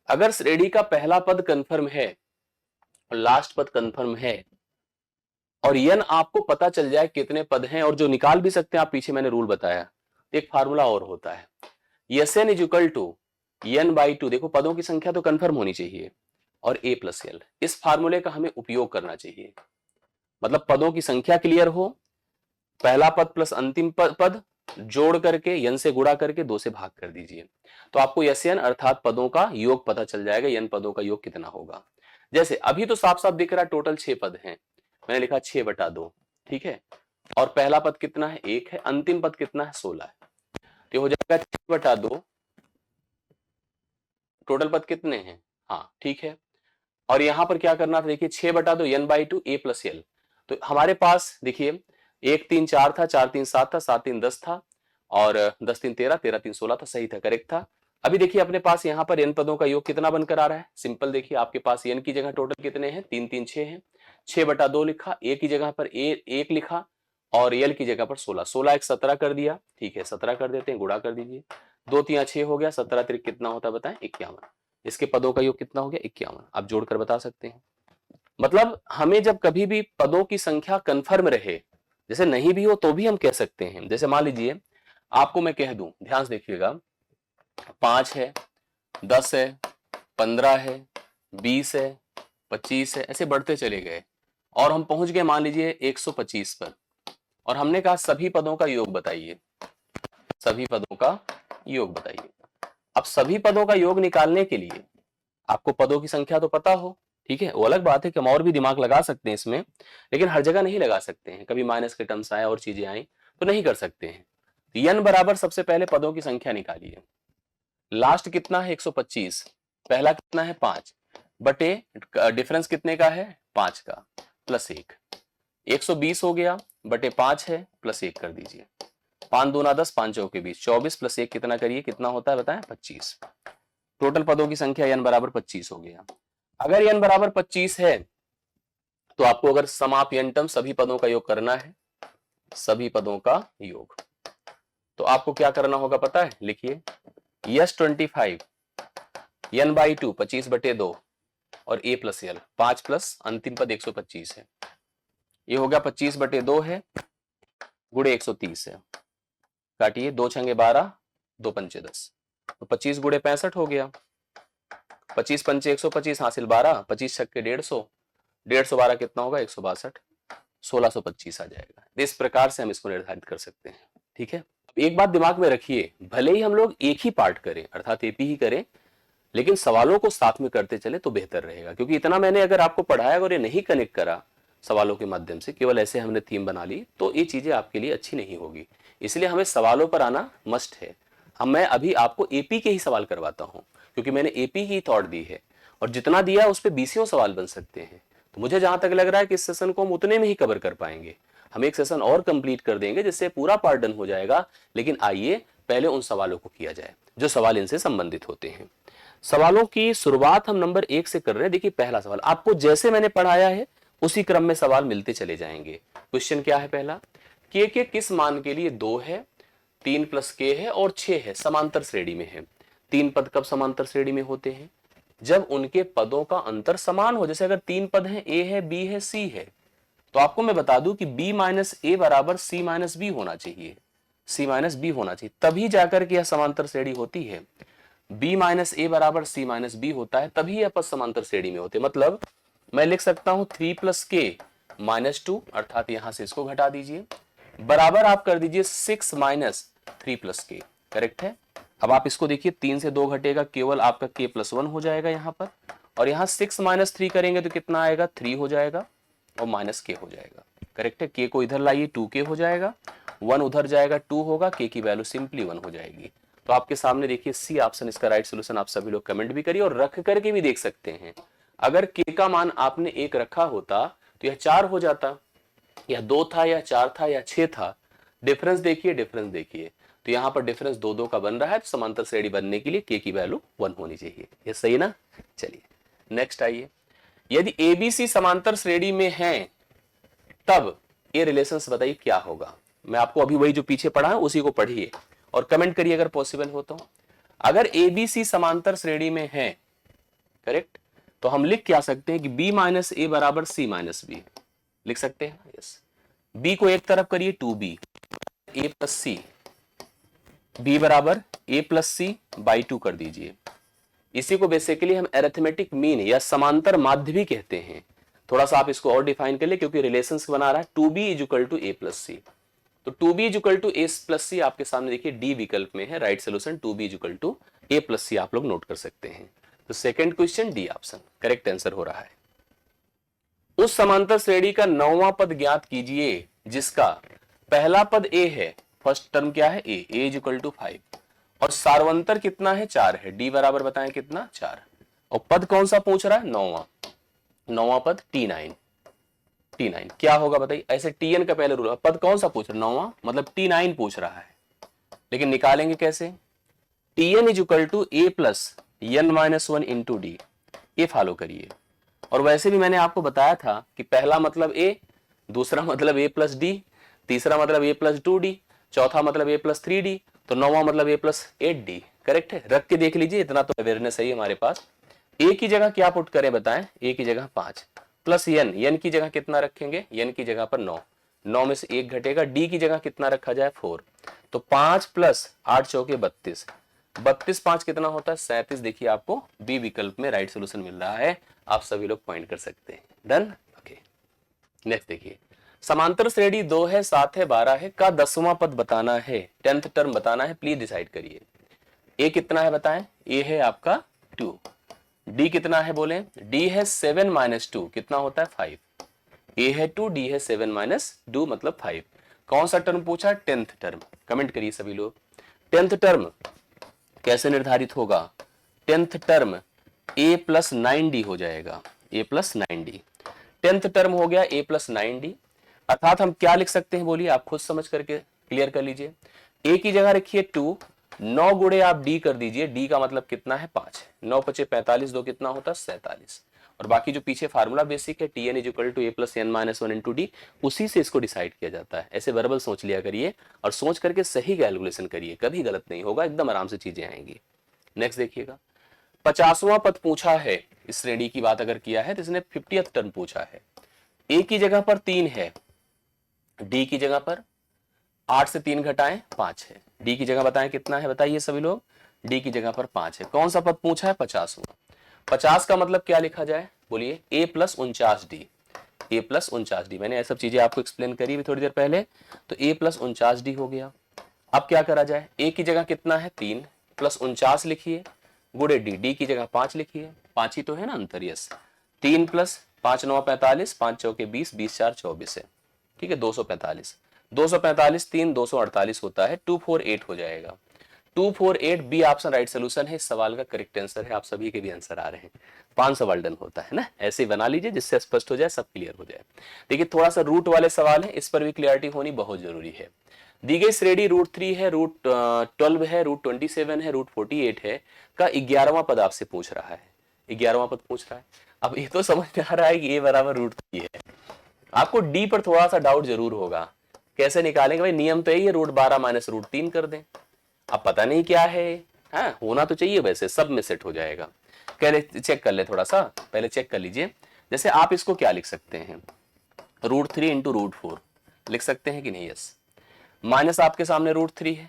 अगर श्रेणी का पहला पद कंफर्म है और लास्ट पद कंफर्म है और n आपको पता चल जाए कितने पद हैं, और जो निकाल भी सकते हैं आप, पीछे मैंने रूल बताया, एक फार्मूला और होता है, Sn is equal to n/2। देखो पदों की संख्या तो कंफर्म होनी चाहिए, और a प्लस l, इस फार्मूले का हमें उपयोग करना चाहिए। मतलब पदों की संख्या क्लियर हो, पहला पद प्लस अंतिम पद जोड़ करके n से गुणा करके 2 से भाग कर दीजिए, तो आपको Sn अर्थात पदों का योग पता चल जाएगा, n पदों का योग कितना होगा। जैसे अभी तो साफ साफ दिख रहा है टोटल 6 पद हैं, मैंने लिखा 6/2, ठीक है। और पहला पद कितना है 1 है, अंतिम पद कितना है 16 है, तो हो जाएगा 6/2। टोटल पद कितने हैं, हाँ ठीक है। और यहां पर क्या करना था, देखिए 6/2 n/2 a प्लस l। तो हमारे पास देखिए 1 3 4 था, 4 3 7 था, 7 3 10 था, और 10 3 13, 13 3 16 था, सही था, करेक्ट था। अभी देखिए अपने पास यहाँ पर n पदों का योग कितना बनकर आ रहा है, सिंपल देखिए आपके पास n की जगह टोटल कितने हैं, 3 3 6 है। 6/2 लिखा, a की जगह पर a 1 लिखा, और l की जगह पर 16, 16 1 17 कर दिया, ठीक है 17 कर देते हैं, गुणा कर दीजिए, 2 3 6 हो गया, 17 3 कितना होता है बताएं, 51। इसके पदों का योग कितना हो गया, 51। आप जोड़कर बता सकते हैं। मतलब हमें जब कभी भी पदों की संख्या कंफर्म रहे, जैसे नहीं भी हो तो भी हम कह सकते हैं। जैसे मान लीजिए आपको मैं कह दूं, ध्यान से देखिएगा, 5 है, 10 है, 15 है, 20 है, 25 है, ऐसे बढ़ते चले गए और हम पहुंच गए मान लीजिए 125 पर, और हमने कहा सभी पदों का योग बताइए, सभी पदों का योग बताइए। अब सभी पदों का योग निकालने के लिए आपको पदों की संख्या तो पता हो, ठीक है, वो अलग बात है कि हम और भी दिमाग लगा सकते हैं इसमें, लेकिन हर जगह नहीं लगा सकते हैं, कभी माइनस के टर्म्स आए और चीजें आई तो नहीं कर सकते हैं। तो n बराबर सबसे पहले पदों की संख्या निकालिए। लास्ट कितना है 125, पहला कितना है 5, बटे डिफरेंस कितने का है 5 का, प्लस 1, 120 हो गया, बटे 5 है, प्लस 1 कर दीजिए, 5 दूना 10, 5 चौके 20, 24 प्लस 1 कितना करिए, कितना होता है बताएं 25। टोटल पदों की संख्या n बराबर 25 हो गया। अगर n बराबर 25 है तो आपको अगर समाप्यंतम सभी पदों का योग करना है, सभी पदों का योग, तो आपको क्या करना होगा पता है, लिखिए यस 25 n/2 25/2 और a प्लस l 5 प्लस अंतिम पद 125 है, ये हो गया 25/2 है गुणे 130 है, काटिए 2 छंगे 12, 2 पंचे 10, तो 25 गुणे 65 हो गया, 25 पंचे 125 हासिल 12, 25 छक्के 150, 150 कितना होगा 162, 1625 आ जाएगा। इस प्रकार से हम इसको निर्धारित कर सकते हैं, ठीक है। एक बात दिमाग में रखिए, भले ही हम लोग एक ही पार्ट करें अर्थात एपी ही करें, लेकिन सवालों को साथ में करते चले तो बेहतर रहेगा। क्योंकि इतना मैंने अगर आपको पढ़ाया और ये नहीं कनेक्ट करा सवालों के माध्यम से, केवल ऐसे हमने थीम बना ली, तो ये चीजें आपके लिए अच्छी नहीं होगी। इसलिए हमें सवालों पर आना मस्ट है। हम मैं अभी आपको एपी के ही सवाल करवाता हूं, क्योंकि मैंने एपी की थॉट दी है और जितना दिया उस पर 20 सवाल बन सकते हैं। तो मुझे जहां तक लग रहा है कि इस सेशन को हम उतने में ही कवर कर पाएंगे। हम एक सेशन और कंप्लीट कर देंगे जिससे पूरा पार्ट डन हो जाएगा। लेकिन आइए पहले उन सवालों को किया जाए जो सवाल इनसे संबंधित होते हैं। सवालों की शुरुआत हम नंबर 1 से कर रहे हैं। देखिए पहला सवाल आपको जैसे मैंने पढ़ाया है उसी क्रम में सवाल मिलते चले जाएंगे। क्वेश्चन क्या है पहला, के किस मान के लिए 2 है, 3 प्लस के है और 6 है, समांतर श्रेणी में है। 3 पद कब समांतर श्रेणी में होते हैं? जब उनके पदों का अंतर समान हो। जैसे अगर 3 पद हैं, ए है, बी है, सी है, तो आपको मैं बता दूं कि b माइनस ए बराबर सी माइनस बी होना चाहिए, सी माइनस बी होना चाहिए, तभी जाकर के यह समांतर श्रेणी होती है। b माइनस ए बराबर सी माइनस बी होता है तभी यह पद समांतर श्रेणी में होते हैं। मतलब मैं लिख सकता हूं 3 प्लस के माइनस 2, अर्थात यहां से इसको घटा दीजिए, बराबर आप कर दीजिए 6 माइनस 3 प्लस के। करेक्ट है। अब आप इसको देखिए, 3 से 2 घटेगा, केवल आपका k प्लस 1 हो जाएगा यहां पर, और यहां 6 माइनस 3 करेंगे तो कितना आएगा, 3 हो जाएगा और माइनस के हो जाएगा। करेक्ट है। के को इधर लाइए, 2k हो जाएगा, 1 उधर जाएगा, 2 होगा, के की वैल्यू सिंपली 1 हो जाएगी। तो आपके सामने देखिए सी ऑप्शन इसका राइट सोल्यूशन। आप सभी लोग कमेंट भी करिए और रख करके भी देख सकते हैं। अगर के का मान आपने 1 रखा होता तो यह 4 हो जाता, या 2 था या 4 था या 6 था। डिफरेंस देखिए, डिफरेंस देखिए, तो यहां पर डिफरेंस 2 का बन रहा है, तो समांतर श्रेणी बनने के लिए के की वैल्यू 1 होनी चाहिए। ये सही ना। चलिए नेक्स्ट आइए, यदि एबीसी समांतर श्रेणी में है तब ये रिलेशंस बताइए क्या होगा। मैं आपको अभी वही जो पीछे पढ़ा है उसी को पढ़िए और कमेंट करिए अगर पॉसिबल हो तो। अगर एबीसी समांतर श्रेणी में है, करेक्ट, तो हम लिख क्या सकते हैं कि b माइनस ए बराबर सी माइनस बी लिख सकते हैं। यस, b को एक तरफ करिए 2b, a plus c, b बराबर a प्लस सी बाई 2 कर दीजिए। इसी को बेसिकली हम अरिथमेटिक मीन या समांतर माध्य भी कहते हैं। थोड़ा सा आप इसको और डिफाइन कर ले, क्योंकि रिलेशंस बना रहा है 2b is equal to A plus C. तो 2b is equal to A plus C आपके सामने देखिए डी विकल्प में है, right solution 2b is equal to A plus C आप लोग नोट कर सकते हैं। तो second question D option correct answer हो रहा है। उस समांतर श्रेणी का 9वां पद ज्ञात कीजिए जिसका पहला पद a है, फर्स्ट टर्म क्या है a इज इक्वल टू 5, और सार्वंतर कितना है 4 है, d बराबर बताएं कितना 4, और पद कौन सा पूछ रहा है 9वां पद t9। t9 क्या होगा बताइए। ऐसे tn का पहले रूल, पद कौन सा पूछ रहा है 9वां, मतलब t9 पूछ रहा है, लेकिन निकालेंगे कैसे। tn is equal to a plus n minus 1 into D, ये फॉलो करिए। और वैसे भी मैंने आपको बताया था कि पहला मतलब a, दूसरा मतलब a प्लस डी, तीसरा मतलब a प्लस 2d, चौथा मतलब a प्लस 3d, तो 9वां मतलब a प्लस 8d। करेक्ट है। रख के देख लीजिए, इतना तो अवेयरनेस है हमारे पास। a की जगह क्या पुट करें बताएं, a की जगह 5 प्लस n की जगह कितना रखेंगे, n की जगह पर 9, 9 में से 1 घटेगा, d की जगह कितना रखा जाए 4, तो 5 प्लस 8 चौके 32, 32 5 कितना होता है 37। देखिए आपको बी विकल्प में राइट सोल्यूशन मिल रहा है, आप सभी लोग पॉइंट कर सकते हैं। डन। ओके नेक्स्ट देखिए, समांतर श्रेणी 2 है, 7 है, 12 है का 10वां पद बताना है, 10th टर्म बताना है, प्लीज डिसाइड करिए। ए कितना है बताएं, ए है आपका 2, डी कितना है बोले, डी है 7 माइनस 2 कितना होता है 5, ए है 2, डी है 7 माइनस 2 मतलब 5। कौन सा टर्म पूछा, 10th टर्म। कमेंट करिए सभी लोग। 10th टर्म कैसे निर्धारित होगा, 10th term a plus 9d हो जाएगा, a plus 9d। 10th term हो गया a प्लस 9d, अर्थात हम क्या लिख सकते हैं बोलिए, आप खुद समझ करके क्लियर कर लीजिए। a की जगह रखिए 2, 9 गुणे आप d कर दीजिए, d का मतलब कितना है 5, 9 पचे 45, 2 कितना होता है 47, और बाकी जो पीछे फार्मूला बेसिक है tn is equal to a plus n minus 1 into d, उसी से इसको डिसाइड किया जाता है। ऐसे वर्बल सोच लिया करिए और सोच करके सही कैलकुलेशन करिए, कभी गलत नहीं होगा, एकदम आराम से चीजें आएंगी। नेक्स्ट देखिएगा, 50वां पद पूछा है, इस श्रेणी की बात अगर किया है तो इसने 50th टर्म पूछा है। ए की जगह पर 3 है, डी की जगह पर 8 से 3 घटाएं 5 है, डी की जगह बताएं कितना है बताइए सभी लोग, डी की जगह पर 5 है। कौन सा पद पूछा है 50वां, 50 का मतलब क्या लिखा जाए बोलिए, a plus 49d, a plus 49d। मैंने ये सब चीजें आपको एक्सप्लेन करी भी थोड़ी देर पहले, तो a प्लस 49d हो गया, अब क्या करा जाए, ए की जगह कितना है 3 प्लस 49 लिखिए, गुड़े डी, डी की जगह 5 लिखिए, 5 ही तो है ना अंतर, यस। 3 प्लस 5 9 45, 5 चौके 20, 20 4 24 है, ठीक है 245, 245 3 248 होता है, 248 हो जाएगा। 248 बी ऑप्शन राइट सोल्यूशन है, इस सवाल का करेक्ट आंसर है। आप सभी के भी आंसर आ रहे हैं। 5 सवाल डन होता है ना, ऐसे ही बना लीजिए जिससे स्पष्ट हो जाए, सब क्लियर हो जाए। देखिए थोड़ा सा रूट वाले सवाल है, इस पर भी क्लियरिटी होनी बहुत जरूरी है। दी गई श्रेणी रूट 3 है, रूट 12 है, रूट 27 है, रूट 48 है का 11वां पद आपसे पूछ रहा है, 11वां पद पूछ रहा है। अब ये तो समझ में आ रहा है कि ए बराबर रूट 3 है। आपको डी पर थोड़ा सा डाउट जरूर होगा, कैसे निकालेंगे भाई, नियम तो यही है रूट 12 माइनस रूट 3 कर दें। अब पता नहीं क्या है, हाँ होना तो चाहिए, वैसे सब में सेट हो जाएगा। कह रहे चेक कर ले, थोड़ा सा पहले चेक कर लीजिए। जैसे आप इसको क्या लिख सकते हैं, रूट 3 इंटू रूट 4 लिख सकते हैं कि नहीं, यस। माइनस आपके सामने रूट 3 है,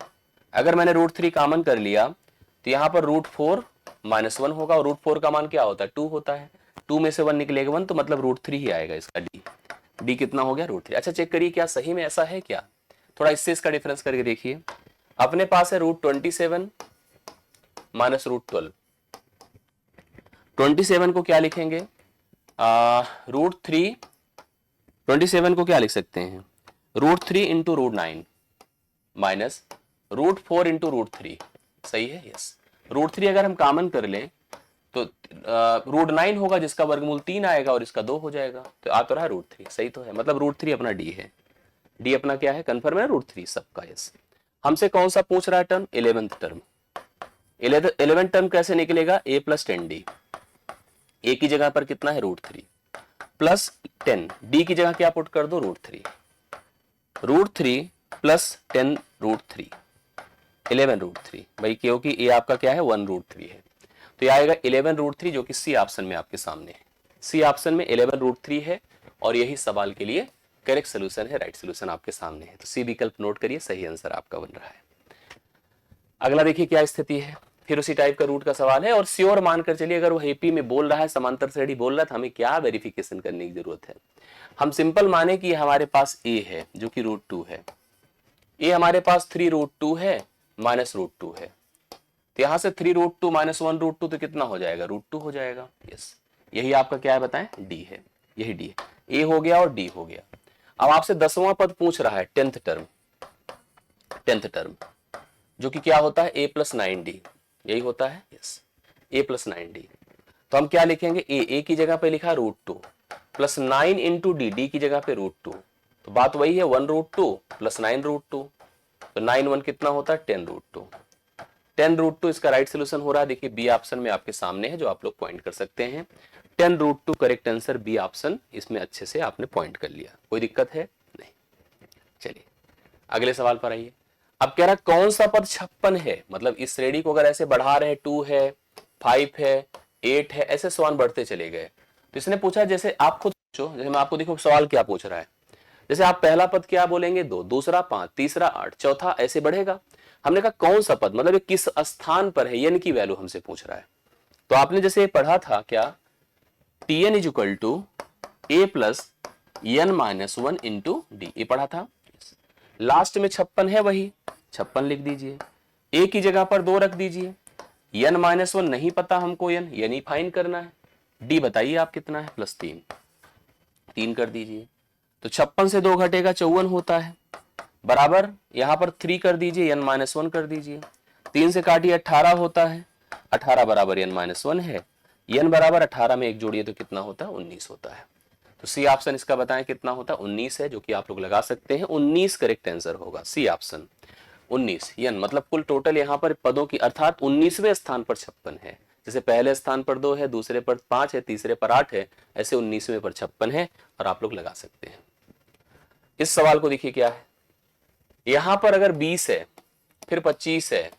अगर मैंने रूट 3 कॉमन कर लिया तो यहां पर रूट 4 माइनस 1 होगा, और रूट 4 का मान क्या होता है 2 होता है, 2 में से 1 निकलेगा 1, तो मतलब रूट 3 ही आएगा इसका डी। डी कितना हो गया, रूट 3। अच्छा चेक करिए क्या सही में ऐसा है क्या, थोड़ा इससे इसका डिफरेंस करके देखिए। अपने पास है रूट 27 माइनस रूट 12, 27 को क्या लिखेंगे, रूट 3, 27 को क्या लिख सकते हैं, root 3 into root 9 minus root 4 into root 3, सही है, यस। रूट 3 अगर हम कॉमन कर लें तो रूट 9 होगा जिसका वर्गमूल 3 आएगा और इसका 2 हो जाएगा, तो आ तो रहा रूट 3, सही तो है, मतलब रूट 3 अपना डी है। डी अपना क्या है, कंफर्म है रूट 3 सबका, यस। हमसे कौन सा पूछ रहा है term, 11th term. 11th term कैसे निकलेगा, a प्लस 10d, ए की जगह पर कितना है रूट 3 प्लस 10, डी की जगह क्या पुट कर दो root 3, root 3 plus 10 root 3, 11 root 3 भाई, क्योंकि ए आपका क्या है 1 रूट 3 है, तो ये आएगा 11 रूट 3, जो कि सी ऑप्शन में आपके सामने है। सी ऑप्शन में 11 रूट 3 है, और यही सवाल के लिए करेक्ट सोल्यूशन है, राइट सोल्यूशन आपके सामने है। तो सी विकल्प नोट करिए, सही आंसर आपका बन रहा है। अगला देखिए क्या स्थिति है, फिर उसी टाइप का रूट का सवाल है, और श्योर मानकर चलिए अगर वो हेपी में बोल रहा है, समांतर श्रेणी बोल रहा है, तो हमें क्या वेरिफिकेशन करने की जरूरत है। हम सिंपल माने कि हमारे पास ए है जो कि रूट 2 है, ए हमारे पास 3 रूट 2 है माइनस रूट 2 है, तो यहां से 3 रूट 2 माइनस 1 रूट 2 तो कितना हो जाएगा, रूट 2 हो जाएगा, यस। यही आपका क्या है बताएं, डी है, यही डी है, ए हो गया और डी हो गया। अब आपसे 10वां पद पूछ रहा है, 10th टर्म, 10th टर्म जो कि क्या होता है a प्लस 9d, यही होता है, यस, a प्लस 9d। तो हम क्या लिखेंगे, a की जगह पे लिखा root 2 plus 9 into d, d की जगह पे रूट 2, तो बात वही है 1 रूट 2 प्लस 9 रूट 2, तो 9 1 कितना होता है 10 रूट 2, 10 रूट 2 इसका राइट सोल्यूशन हो रहा है। देखिए बी ऑप्शन में आपके सामने है, जो आप लोग पॉइंट कर सकते हैं, 10 root 2 correct answer, B option, इसमें अच्छे से आपने पॉइंट कर लिया, कोई दिक्कत है नहीं। चलिए अगले सवाल पर आइए। अब कह रहा कौन सा पद 56 है, मतलब इस श्रेणी को अगर ऐसे बढ़ा रहे हैं, 2 है, 5 है, 8 है, ऐसे सवाल बढ़ते चले गए, तो इसने पूछा, जैसे आप खुद सोचो, जैसे मैं आपको देखो सवाल क्या पूछ रहा है, जैसे आप पहला पद क्या बोलेंगे 2, दूसरा 5, तीसरा 8, चौथा ऐसे बढ़ेगा। हमने कहा कौन सा पद, मतलब किस स्थान पर है, एन की वैल्यू हमसे पूछ रहा है। तो आपने जैसे पढ़ा था क्या, t n is equal to A plus N minus 1 into D, ये पढ़ा था। लास्ट में 56 है, वही 56 लिख दीजिए, ए की जगह पर 2 रख दीजिए, एन माइनस 1 नहीं पता हमको, एन यानी फाइन करना है, डी बताइए आप कितना है, प्लस 3, 3 कर दीजिए, तो 56 से 2 घटेगा 54 होता है, बराबर यहां पर 3 कर दीजिए, एन माइनस 1 कर दीजिए, 3 से काटिए 18 होता है, 18 बराबर एन माइनस 1 है, एन बराबर 18 में 1 जोड़िए तो कितना होता है 19 होता है। तो सी ऑप्शन इसका बताएं कितना होता है, 19 है, जो कि आप लोग लगा सकते हैं, 19 करेक्ट आंसर होगा, सी ऑप्शन 19। एन मतलब कुल टोटल यहाँ पर पदों की, अर्थात 19वें स्थान पर 56 है, जैसे पहले स्थान पर 2 है, दूसरे पर 5 है, तीसरे पर 8 है, ऐसे 19वें पर 56 है, और आप लोग लगा सकते हैं। इस सवाल को देखिए क्या है, यहां पर अगर 20 है, फिर 25 है,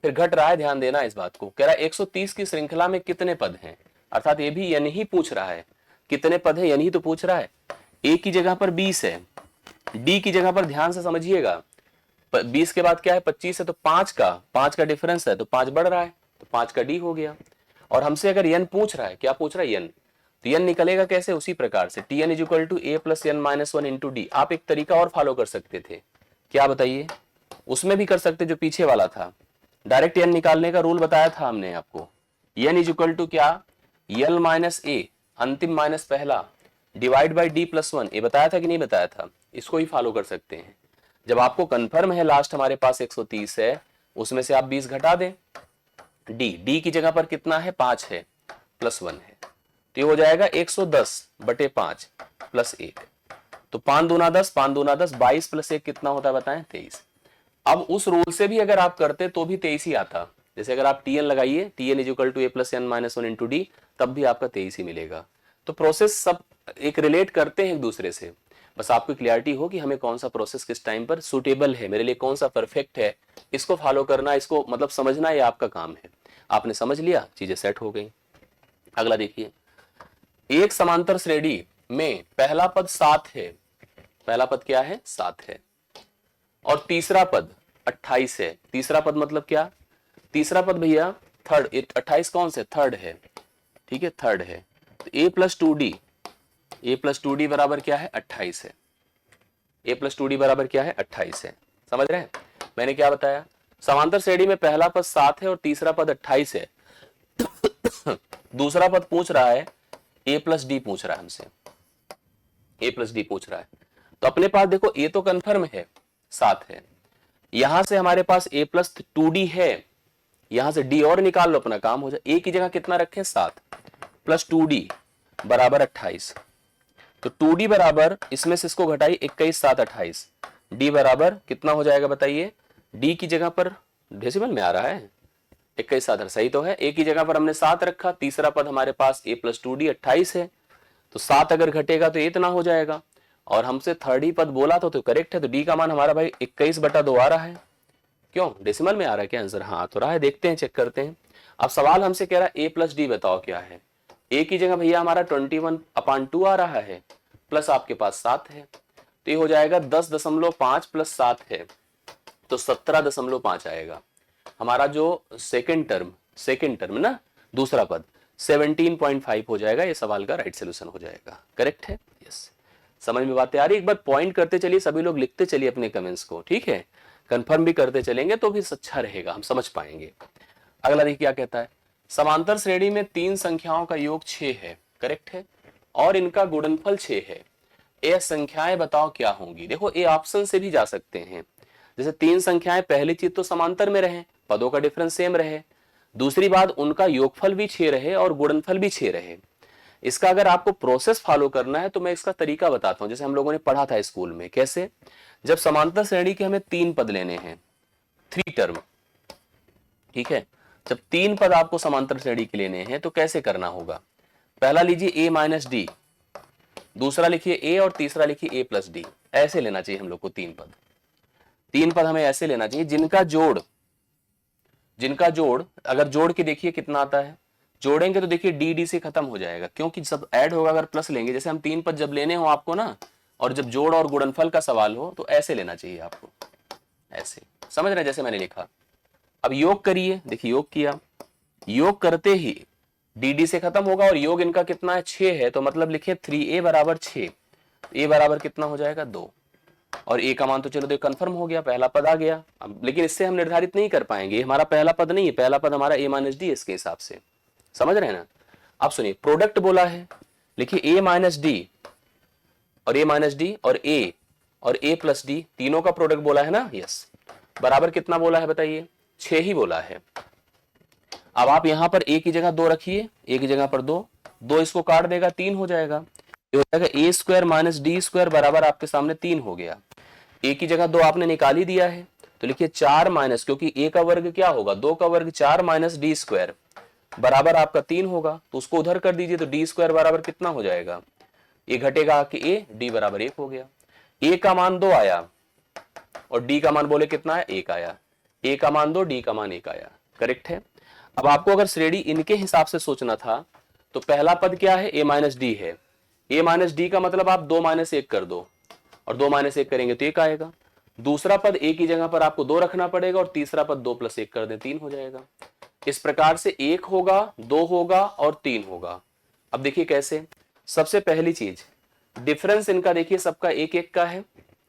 फिर घट रहा है, ध्यान देना इस बात को, कह रहा है 130 की श्रृंखला में कितने पद हैं, अर्थात ये भी यानी ही पूछ रहा है कितने पद है, यानी ही तो पूछ रहा है। ए की जगह पर 20 है, डी की जगह पर ध्यान से समझिएगा, 20 के बाद क्या है 25 है, तो 5 का डिफरेंस है, तो 5 बढ़ रहा है, तो 5 का डी हो गया। और हमसे अगर एन पूछ रहा है, क्या पूछ रहा है एन, तो एन निकलेगा कैसे, उसी प्रकार से t n is equal to A plus N minus 1 into d. आप एक तरीका और फॉलो कर सकते थे, क्या बताइए, उसमें भी कर सकते जो पीछे वाला था। डायरेक्ट n निकालने का रूल बताया था हमने आपको, n इज इक्वल टू क्या, l माइनस ए, अंतिम माइनस पहला, डिवाइड बाई d प्लस 1, ये बताया था कि नहीं बताया था? इसको ही फॉलो कर सकते हैं। जब आपको कंफर्म है लास्ट हमारे पास 130 है, उसमें से आप 20 घटा दें, d की जगह पर कितना है, 5 है, प्लस 1 है, तो ये हो जाएगा 110/5 प्लस 1। तो 5 दूना 10, 5 दूना 10, 22 प्लस 1 कितना होता है बताएं, 23। अब उस रूल से भी अगर आप करते तो भी 23 ही आता। जैसे अगर आप tn लगाइए, tn is equal to a plus n minus 1 into d, तब भी आपका 23 ही मिलेगा। तो प्रोसेस सब एक रिलेट करते हैं एक दूसरे से, बस आपको क्लियरिटी हो कि हमें कौन सा प्रोसेस किस टाइम पर सुटेबल है, मेरे लिए कौन सा परफेक्ट है, इसको फॉलो करना, इसको मतलब समझना, ये आपका काम है। आपने समझ लिया, चीजें सेट हो गई। अगला देखिए, एक समांतर श्रेणी में पहला पद 7 है, पहला पद क्या है, 7 है, और तीसरा पद 28 है। तीसरा पद मतलब क्या, तीसरा पद भैया थर्ड, 28 कौन से, थर्ड है, ठीक है, थर्ड है। तो a प्लस टू डी बराबर क्या है, 28 है। a प्लस टू डी बराबर क्या है, 28 है। समझ रहे हैं मैंने क्या बताया? समांतर श्रेणी में पहला पद 7 है और तीसरा पद 28 है। दूसरा पद पूछ रहा है a प्लस डी, पूछ रहा है हमसे, a प्लस डी पूछ रहा है। तो अपने पास देखो a तो कंफर्म है, 7 है, यहां से हमारे पास a प्लस 2d है, यहां से d और निकाल लो, अपना काम हो जाए। a की जगह कितना रखें, 7 प्लस 2d बराबर 28। तो 2d बराबर, इसमें से इसको घटाई, 21 7 28, d बराबर कितना हो जाएगा बताइए? d की जगह पर डेसिमल में आ रहा है, 21 7, सही तो है। a की जगह पर हमने 7 रखा, तीसरा पद हमारे पास a प्लस 2d 28 है, तो 7 अगर घटेगा तो इतना हो जाएगा, और हमसे थर्ड ही पद बोला तो करेक्ट है। तो d का मान हमारा भाई 21/2 आ रहा है। क्यों, डेसिमल में आ रहा है क्या आंसर? हाँ तो रहा है, देखते हैं, चेक करते हैं। अब सवाल हमसे कह रहा है a प्लस डी बताओ क्या है। a की जगह भैया हमारा 21/2 आ रहा है, प्लस आपके पास 7 है, तो ये हो जाएगा 10.5 प्लस 7 है, तो 17.5 आएगा। हमारा जो सेकेंड टर्म ना, दूसरा पद 17.5 हो जाएगा। ये सवाल का राइट सोल्यूशन हो जाएगा, करेक्ट है, यस। समझ में बातें आ रही? एक बार पॉइंट करते चलिए, सभी लोग लिखते चलिए अपने कमेंट्स को, ठीक है, कंफर्म भी करते चलेंगे तो भी अच्छा रहेगा, हम समझ पाएंगे। अगला देखिए क्या कहता है, समांतर श्रेणी में 3 संख्याओं का योग 6 है, करेक्ट है, और इनका गुणनफल 6 है। ये संख्याएं बताओ क्या होंगी। देखो ये ऑप्शन से भी जा सकते हैं, जैसे 3 संख्याएं, पहली चीज तो समांतर में रहे, पदों का डिफरेंस सेम रहे, दूसरी बात उनका योगफल भी 6 रहे और गुणनफल भी 6 रहे। इसका अगर आपको प्रोसेस फॉलो करना है तो मैं इसका तरीका बताता हूं, जैसे हम लोगों ने पढ़ा था स्कूल में। कैसे, जब समांतर श्रेणी के हमें 3 पद लेने हैं, 3 टर्म, ठीक है, जब 3 पद आपको समांतर श्रेणी के लेने हैं तो कैसे करना होगा? पहला लीजिए a माइनस डी, दूसरा लिखिए a, और तीसरा लिखिए a प्लस डी। ऐसे लेना चाहिए हम लोग को 3 पद, 3 पद हमें ऐसे लेना चाहिए जिनका जोड़ अगर जोड़ के देखिए कितना आता है, जोड़ेंगे तो देखिए डी डी से खत्म हो जाएगा, क्योंकि सब ऐड होगा अगर प्लस लेंगे। जैसे हम 3 पद जब लेने हो आपको ना, और जब जोड़ और गुणनफल का सवाल हो तो ऐसे लेना चाहिए आपको, ऐसे, समझ रहे हैं जैसे मैंने लिखा। अब योग करिए, देखिए योग किया, योग करते ही डी डी से खत्म होगा, और योग इनका कितना है, 6 है, तो मतलब लिखिए 3a बराबर 6, a बराबर कितना हो जाएगा, 2, और a का मान तो चलो देख कंफर्म हो गया, पहला पद आ गया। अब लेकिन इससे हम निर्धारित नहीं कर पाएंगे, हमारा पहला पद नहीं है, पहला पद हमारा a माइनस डी, इसके हिसाब से, समझ रहे हैं ना। अब सुनिए, प्रोडक्ट बोला है, लिखिए a माइनस डी और a माइनस डी और a प्लस डी, तीनों का प्रोडक्ट बोला है ना, यस, बराबर कितना बोला है बताइए, 6 ही बोला है। अब आप यहां पर a की जगह 2 रखिए, a की जगह पर 2, 2 इसको काट देगा, 3 हो जाएगा। ये हो जाएगा a square minus D square बराबर आपके सामने 3 हो गया। a की जगह 2 आपने निकाल ही दिया है, तो लिखिए 4 माइनस, क्योंकि a का वर्ग क्या होगा, 2 का वर्ग 4 माइनस डी स्क्वायर बराबर आपका 3 होगा, तो उसको उधर कर दीजिए, तो डी स्क्वायर बराबर कितना हो जाएगा, ये घटेगा कि a, d बराबर 1 हो गया। a का मान 2 आया और d का मान बोले कितना है, 1 आया। a का मान 2, d का मान 1 आया, करेक्ट है। अब आपको अगर श्रेणी इनके हिसाब से सोचना था तो पहला पद क्या है, a माइनस डी है, a माइनस डी का मतलब आप 2 माइनस 1 कर दो, और 2 माइनस 1 करेंगे तो 1 आएगा। दूसरा पद a की जगह पर आपको 2 रखना पड़ेगा, और तीसरा पद 2 प्लस 1 कर दें, 3 हो जाएगा। इस प्रकार से 1 होगा, 2 होगा और 3 होगा। अब देखिए कैसे, सबसे पहली चीज, डिफरेंस इनका देखिए सबका 1 1 का है,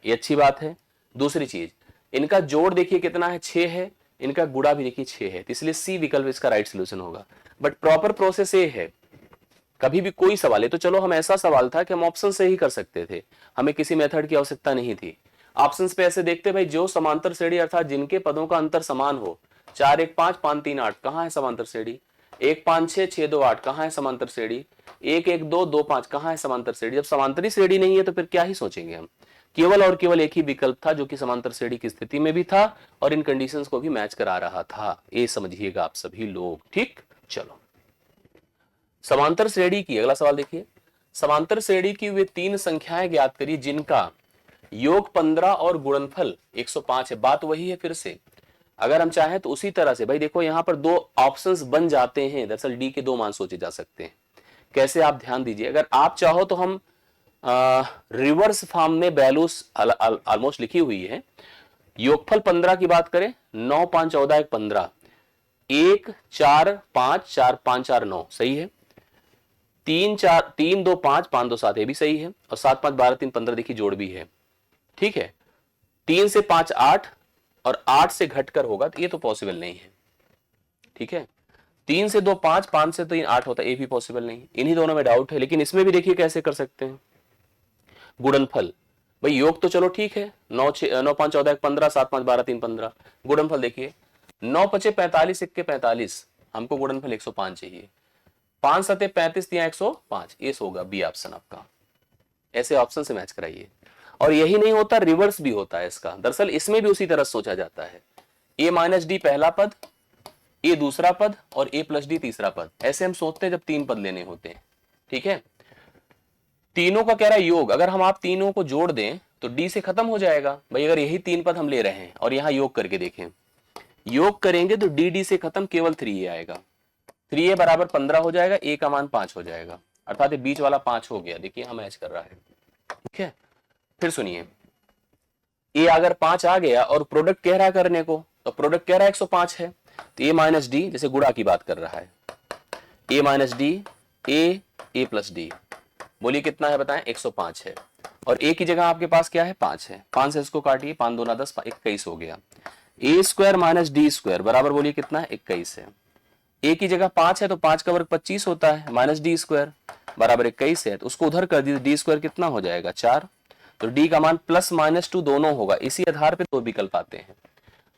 ये अच्छी बात है। दूसरी चीज, इनका जोड़ देखिए कितना है, 6 है, इनका गुणा भी देखिए 6 है, तो इसलिए सी विकल्प इसका राइट सोल्यूशन होगा। बट प्रॉपर प्रोसेस ये है, कभी भी कोई सवाल है तो चलो हम ऐसा सवाल था कि हम ऑप्शन से ही कर सकते थे, हमें किसी मेथड की आवश्यकता नहीं थी। ऑप्शंस पे ऐसे देखते भाई, जो समांतर श्रेणी अर्थात जिनके पदों का अंतर समान हो, 4 1 5 5 3 8 कहाँ है समांतर श्रेणी, 1 5 6 6 2 8 कहाँ है समांतर श्रेणी, 1 1 2 2 5 कहाँ है समांतर श्रेणी। जब समांतरी श्रेणी नहीं है तो फिर क्या ही सोचेंगे हम, केवल और केवल एक ही विकल्प था जो कि समांतर श्रेणी की स्थिति में भी था और इन कंडीशंस को भी मैच करा रहा था, ये समझिएगा आप सभी लोग। ठीक, चलो समांतर श्रेणी की अगला सवाल देखिए, समांतर श्रेणी की वे 3 संख्याएं ज्ञात करिए जिनका योग 15 और गुणनफल 105 है। बात वही है फिर से, अगर हम चाहें तो उसी तरह से भाई देखो यहां पर दो ऑप्शंस बन जाते हैं, दरअसल डी के 2 मान सोचे जा सकते हैं। कैसे, आप ध्यान दीजिए, अगर आप चाहो तो हम रिवर्स फॉर्म में वैल्यूज ऑलमोस्ट लिखी हुई है। योगफल 15 की बात करें, 9 5 14 1 15, 1 4 5 4 5 4 9 सही है, 3 4 3 2 5 5 2 7 ये भी सही है, और 7 5 12 3 15 देखिए जोड़ भी है। ठीक है, 3 से 5 8 और 8 से घटकर होगा तो ये तो पॉसिबल नहीं है। ठीक है, 3 से 2 5, 5 से 3 8 होता है, ये भी पॉसिबल नहीं। इन्हीं दोनों में डाउट है, लेकिन इसमें भी देखिए कैसे कर सकते हैं गुणनफल। भाई योग तो चलो ठीक है, 9 5 14 1 15, 7 5 12 3 15। गुणनफल देखिए 9 5 45 1 45, हमको गुणनफल 105 चाहिए, 5 7 35 या 105, ये होगा बी ऑप्शन आपका। ऐसे ऑप्शन से मैच कराइए। और यही नहीं होता, रिवर्स भी होता है इसका, दरअसल इसमें भी उसी तरह सोचा जाता है, a माइनस डी पहला पद, a दूसरा पद और a प्लस डी तीसरा पद, ऐसे हम सोचते हैं जब 3 पद लेने होते हैं। ठीक है, तीनों का कह रहा है योग, अगर हम आप तीनों को जोड़ दें तो d से खत्म हो जाएगा। भाई अगर यही 3 पद हम ले रहे हैं और यहां योग करके देखें, योग करेंगे तो dd से खत्म केवल 3a आएगा, 3a बराबर 15 हो जाएगा, a का मान 5 हो जाएगा, अर्थात बीच वाला 5 हो गया। देखिए यहां मैच कर रहा है। ठीक है, फिर सुनिए, ए अगर 5 आ गया और प्रोडक्ट कह रहा है करने को, तो प्रोडक्ट कह रहा है 105 है, तो ए माइनस डी, जैसे गुणा की बात कर रहा है, A minus D A plus D, बोलिए कितना है बताएं, 105 है, और ए की जगह आपके पास क्या है, 5 है, 5 से इसको काटिए, 5 2 10 21 हो गया। ए स्क्वायर माइनस डी स्क्वायर बराबर बोलिए कितना है, 21 है। ए की जगह 5 है तो 5 का वर्ग 25 होता है, माइनस डी स्क्वायर बराबर 21 है, तो उसको उधर कर दीजिए, डी स्क्वायर कितना हो जाएगा 4, तो d का मान प्लस माइनस 2 दोनों होगा। इसी आधार पे 2 विकल्प आते हैं।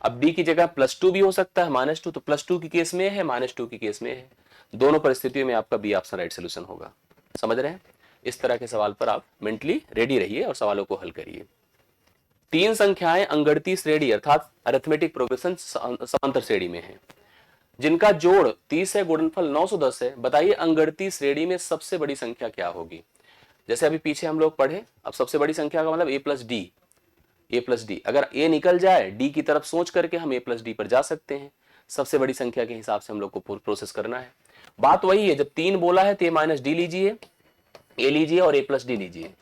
अब d की जगह प्लस 2 भी हो सकता है, माइनस 2, तो प्लस 2 की केस में है, माइनस 2 की केस में है, दोनों परिस्थितियों में आपका बी ऑप्शन राइट सोल्यूशन होगा। समझ रहे हैं? इस तरह के सवाल पर आप मेंटली रेडी रहिए और सवालों को हल करिए। 3 संख्याएं अंगड़ती श्रेणी अर्थात अरिथमेटिक प्रोग्रेशन समांतर श्रेणी में है, जिनका जोड़ 30 है, गुणनफल 910 है। बताइए अंगड़ती श्रेणी में सबसे बड़ी संख्या क्या होगी। जैसे अभी पीछे हम लोग पढ़े, अब सबसे बड़ी संख्या का मतलब a प्लस डी, अगर a निकल जाए d की तरफ सोच करके हम a प्लस डी पर जा सकते हैं। सबसे बड़ी संख्या के हिसाब से हम लोग को प्रोसेस करना है। बात वही है, जब 3 बोला है तो a माइनस डी लीजिए, a लीजिए और a प्लस डी लीजिए।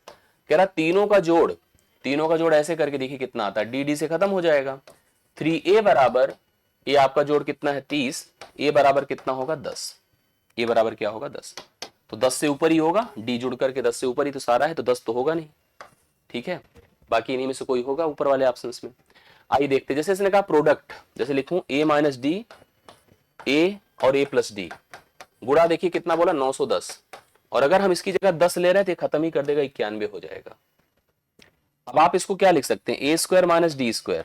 कह रहा तीनों का जोड़ ऐसे करके देखिए कितना आता है, डी से खत्म हो जाएगा। 3a बराबर, ये आपका जोड़ कितना है 30, a बराबर कितना होगा 10, a बराबर क्या होगा 10, तो 10 से ऊपर ही होगा, डी जुड़ करके 10 से ऊपर ही तो सारा है, तो 10 तो होगा नहीं। ठीक है, बाकी इन्हीं में से कोई होगा ऊपर वाले ऑप्शंस में। आइए देखते, जैसे इसने कहा प्रोडक्ट, जैसे लिखूं a माइनस डी, a और a प्लस डी, गुणा देखिए कितना बोला 910, और अगर हम इसकी जगह 10 ले रहे हैं तो खत्म ही कर देगा, 91 हो जाएगा। अब आप इसको क्या लिख सकते हैं, a square minus D square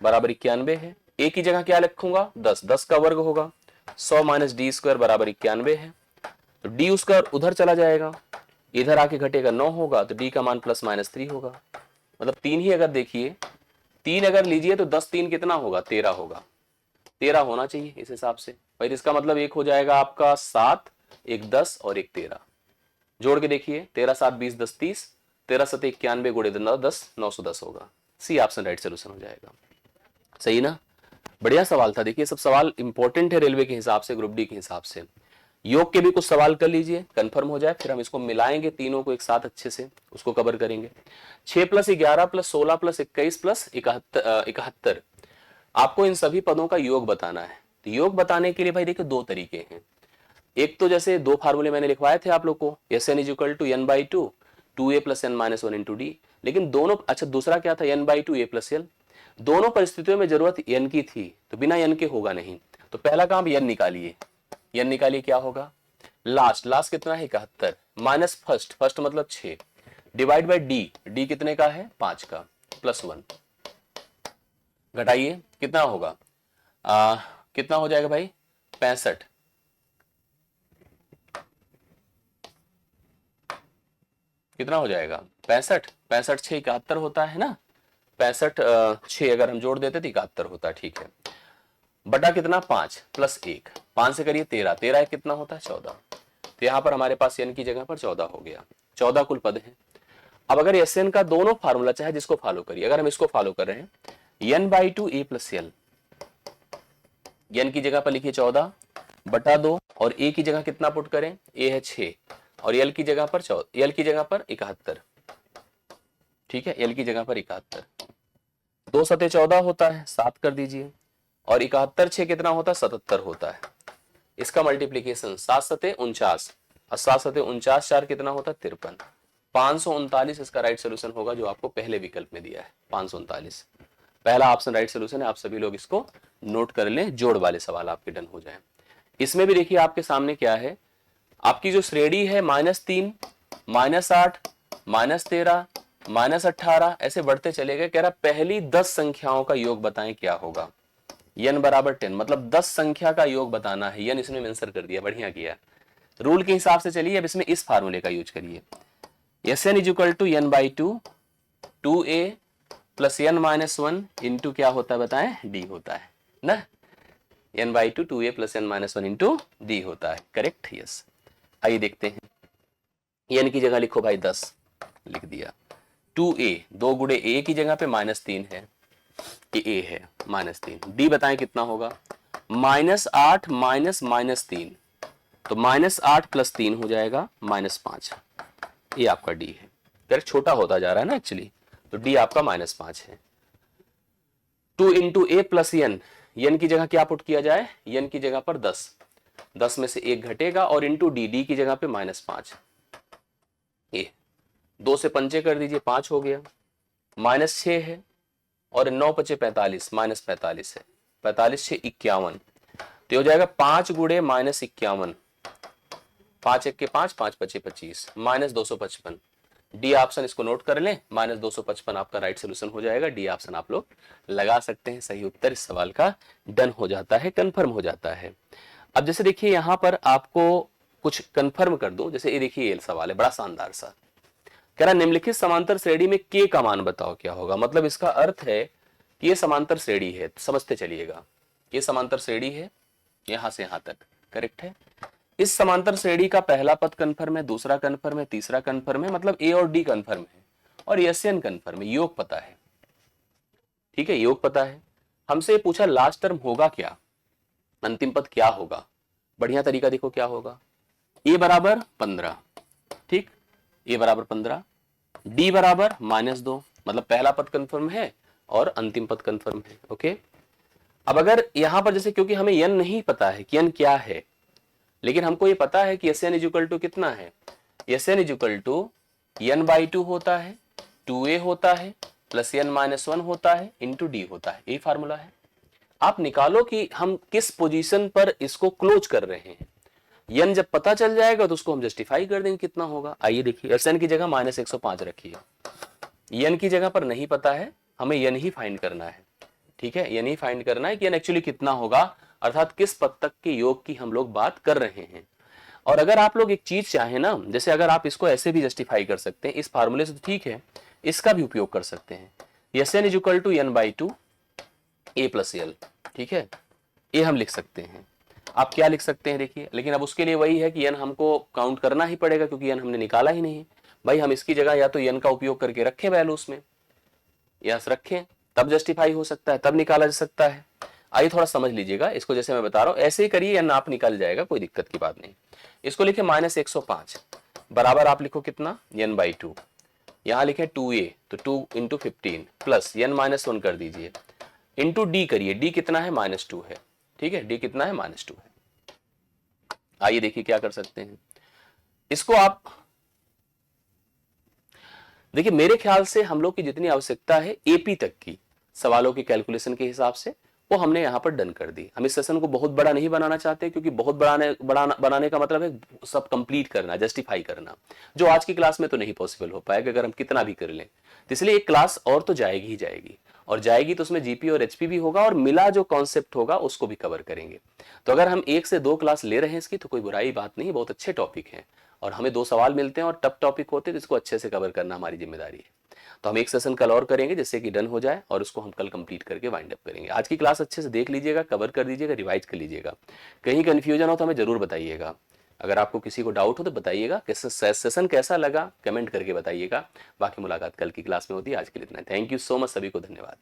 बराबर 91 है, a की जगह क्या लिखूंगा 10, 10 का वर्ग होगा, 100 माइनस डी स्क्वायर बराबर 91 है, तो d उसका उधर चला जाएगा, इधर आके घटेगा 9 होगा, तो d का मान प्लस माइनस 3 होगा। मतलब 3 ही अगर देखिए, 3 अगर लीजिए तो 10 3 कितना होगा 13 होगा, 13 होना चाहिए इस हिसाब से। भाई इसका मतलब एक हो जाएगा आपका 7, एक 10 और एक 13, जोड़ के देखिए 13 7 20 10 30, 13 7 91 गुणे 10 910 होगा। सी ऑप्शन राइट सोल्यूशन हो जाएगा। सही ना, बढ़िया सवाल था। देखिए सब सवाल इंपॉर्टेंट है रेलवे के हिसाब से, ग्रुप डी के हिसाब से। योग के भी कुछ सवाल कर लीजिए, कंफर्म हो जाए, फिर हम इसको मिलाएंगे तीनों को एक साथ अच्छे से, उसको कवर करेंगे। 6 + 11 + 16 + 21 + 71, आपको इन सभी पदों का योग बताना है। तो योग बताने के लिए भाई देखिए 2 तरीके हैं। एक तो जैसे 2 फार्मूले मैंने लिखवाए थे आप लोग को, Sn = n/2, 2a + n - 1 × d, लेकिन दोनों, अच्छा दूसरा क्या था n/2 a + l, दोनों परिस्थितियों में जरूरत n की थी, तो बिना n के होगा नहीं। तो पहला काम n निकालिए, n निकालिए क्या होगा, लास्ट कितना है 71 माइनस फर्स्ट मतलब 6 डिवाइड बाय डी कितने का है 5 का प्लस 1 घटाइए कितना होगा कितना हो जाएगा भाई 65 कितना हो जाएगा 65 6 71 होता है ना 65 6 अगर हम जोड़ देते तो 71 होता है। ठीक है बटा कितना 5 प्लस 1 5 से करिए 13 13 कितना होता है 14। तो यहां पर हमारे पास n की जगह पर 14 हो गया 14 कुल पद है। अब अगर एस एन का दोनों फार्मूला चाहे जिसको फॉलो करिए, अगर हम इसको फॉलो कर रहे हैं n/2 a plus L, N की जगह पर लिखिए 14 बटा 2 और ए की जगह कितना पुट करें ए है 6 और एल की जगह पर 71। ठीक है एल की जगह पर 71 2 सते 14 होता है 7 कर दीजिए और 71 6 कितना होता है 77 होता है। इसका मल्टीप्लीकेशन 7 सते 49 और 7 सते 49 4 कितना होता है 53 539 इसका राइट सोल्यूशन होगा जो आपको पहले विकल्प में दिया है 539 पहला ऑप्शन राइट सोल्यूशन है। आप सभी लोग इसको नोट कर लें, जोड़ वाले सवाल आपके डन हो जाए। इसमें भी देखिए आपके सामने क्या है, आपकी जो श्रेणी है -3 -8 -13 -18 ऐसे बढ़ते चले गए। कह रहा पहली 10 संख्याओं का योग बताएं क्या होगा, n बराबर 10 मतलब 10 संख्या का योग बताना है। n इसमें मेंशन कर दिया, बढ़िया किया। रूल के हिसाब से चलिए, अब इसमें इस फार्मूले का यूज करिए Sn is equal to n/2 2a plus n-1 into क्या होता है बताएं d होता है ना, n/2 2a plus n-1 into d होता है। Correct yes. आइए देखते हैं, n की जगह लिखो भाई 10 लिख दिया, 2a 2 गुणे a की जगह पे -3 है कि a है -3, d बताएं कितना होगा -8 -3 तो -8 प्लस 3 हो जाएगा -5, ये आपका d है। करेक्ट, छोटा होता जा रहा है ना एक्चुअली, तो d आपका -5 है। 2 इंटू ए प्लस n, n की जगह क्या पुट किया जाए, n की जगह पर 10 में से 1 घटेगा और इंटू डी की जगह पे -5, ये 2 से पंचे कर दीजिए 5 हो गया, -6 है और 9 पचे 45 -45 है, 45 6 51 तो हो जाएगा 5 गुणे -51, 5 1 के 5 5 पचे 25 -255। डी ऑप्शन इसको नोट कर लें, -255 आपका राइट सोल्यूशन हो जाएगा। डी ऑप्शन आप लोग लगा सकते हैं, सही उत्तर इस सवाल का डन हो जाता है, कंफर्म हो जाता है। अब जैसे देखिए यहां पर आपको कुछ कंफर्म कर दूं, जैसे ये देखिए ये सवाल है बड़ा शानदार सा, कह रहा निम्नलिखित समांतर श्रेणी में के का मान बताओ क्या होगा। मतलब इसका अर्थ है कि ये समांतर श्रेणी है, समझते चलिएगा, ये समांतर श्रेणी है यहां से यहां तक, करेक्ट है। इस समांतर श्रेणी का पहला पद कन्फर्म है, दूसरा कन्फर्म है, तीसरा कन्फर्म है, मतलब ए और डी कन्फर्म है और एसएन कन्फर्म है, योग पता है। ठीक है, योग पता है। हमसे पूछा लास्ट टर्म होगा क्या, अंतिम पद क्या होगा। बढ़िया तरीका देखो क्या होगा, ए बराबर 15, ठीक, ए बराबर 15, डी बराबर -2, मतलब पहला पद कन्फर्म है और अंतिम पद कन्फर्म है। ओके, अब अगर यहां पर जैसे क्योंकि हमें n नहीं पता है कि n क्या है, लेकिन हमको ये पता है कि Sn इज इक्वल टू कितना है, Sn is equal to n/2 होता है, 2a होता है प्लस n-1 होता है इंटू डी होता है, यही फार्मूला है। आप निकालो कि हम किस पोजीशन पर इसको क्लोज कर रहे हैं। n जब पता चल जाएगा तो उसको हम जस्टिफाई कर देंगे कितना होगा। आइए देखिए, Sn की जगह -105 रखिए, n की जगह पर नहीं पता है, हमें n ही फाइंड करना है। ठीक है, n ही फाइंड करना है कि n एक्चुअली कितना होगा, अर्थात किस पद तक के योग की हम लोग बात कर रहे हैं। और अगर आप लोग एक चीज चाहें ना, जैसे अगर आप इसको ऐसे भी जस्टिफाई कर सकते हैं इस फार्मूले से तो ठीक है, इसका भी उपयोग कर सकते हैं। Sn is equal to n/2 a plus l, ठीक है, ये हम लिख सकते हैं। आप क्या लिख सकते हैं देखिए, लेकिन अब उसके लिए वही है कि n हमको काउंट करना ही पड़ेगा क्योंकि n हमने निकाला ही नहीं है। भाई हम इसकी जगह या तो n का उपयोग करके रखें वैल्यू उसमें, यस रखें, तब जस्टिफाई हो सकता है, तब निकाला जा सकता है। आइए थोड़ा समझ लीजिएगा इसको, जैसे मैं बता रहा हूं ऐसे ही करिए, n आप निकल जाएगा, कोई दिक्कत की बात नहीं। इसको लिखे -105 बराबर आप लिखो कितना n/2, यहां लिखे 2a तो 2 इंटू 15 प्लस n-1 कर दीजिए इंटू डी करिए, डी कितना है -2 है, ठीक है, डी कितना है -2 है। आइए देखिए क्या कर सकते हैं इसको आप, देखिए मेरे ख्याल से हम लोग की जितनी आवश्यकता है एपी तक की, सवालों की कैलकुलेशन के हिसाब से, वो हमने यहाँ पर डन कर दी। हम इस सेशन को बहुत बड़ा नहीं बनाना चाहते, क्योंकि बहुत बनाने का मतलब है सब कंप्लीट करना, जस्टिफाई करना, जो आज की क्लास में तो नहीं पॉसिबल हो पाएगा अगर हम कितना भी कर लें। तो इसलिए एक क्लास और तो जाएगी ही जाएगी, और जाएगी तो उसमें जीपी और एचपी भी होगा, और मिला जो कॉन्सेप्ट होगा उसको भी कवर करेंगे। तो अगर हम 1 से 2 क्लास ले रहे हैं इसकी, तो कोई बुराई बात नहीं, बहुत अच्छे टॉपिक हैं, और हमें 2 सवाल मिलते हैं और टफ टॉपिक होते हैं, तो इसको अच्छे से कवर करना हमारी जिम्मेदारी है। तो हम एक सेशन कल और करेंगे जिससे कि डन हो जाए, और उसको हम कल कंप्लीट करके वाइंड अप करेंगे। आज की क्लास अच्छे से देख लीजिएगा, कवर कर दीजिएगा, रिवाइज कर लीजिएगा। कहीं कंफ्यूजन हो तो हमें जरूर बताइएगा। अगर आपको किसी को डाउट हो तो बताइएगा, कैसे सेशन कैसा लगा कमेंट करके बताइएगा। बाकी मुलाकात कल की क्लास में होती है। आज के लिए इतना। थैंक यू सो मच, सभी को धन्यवाद।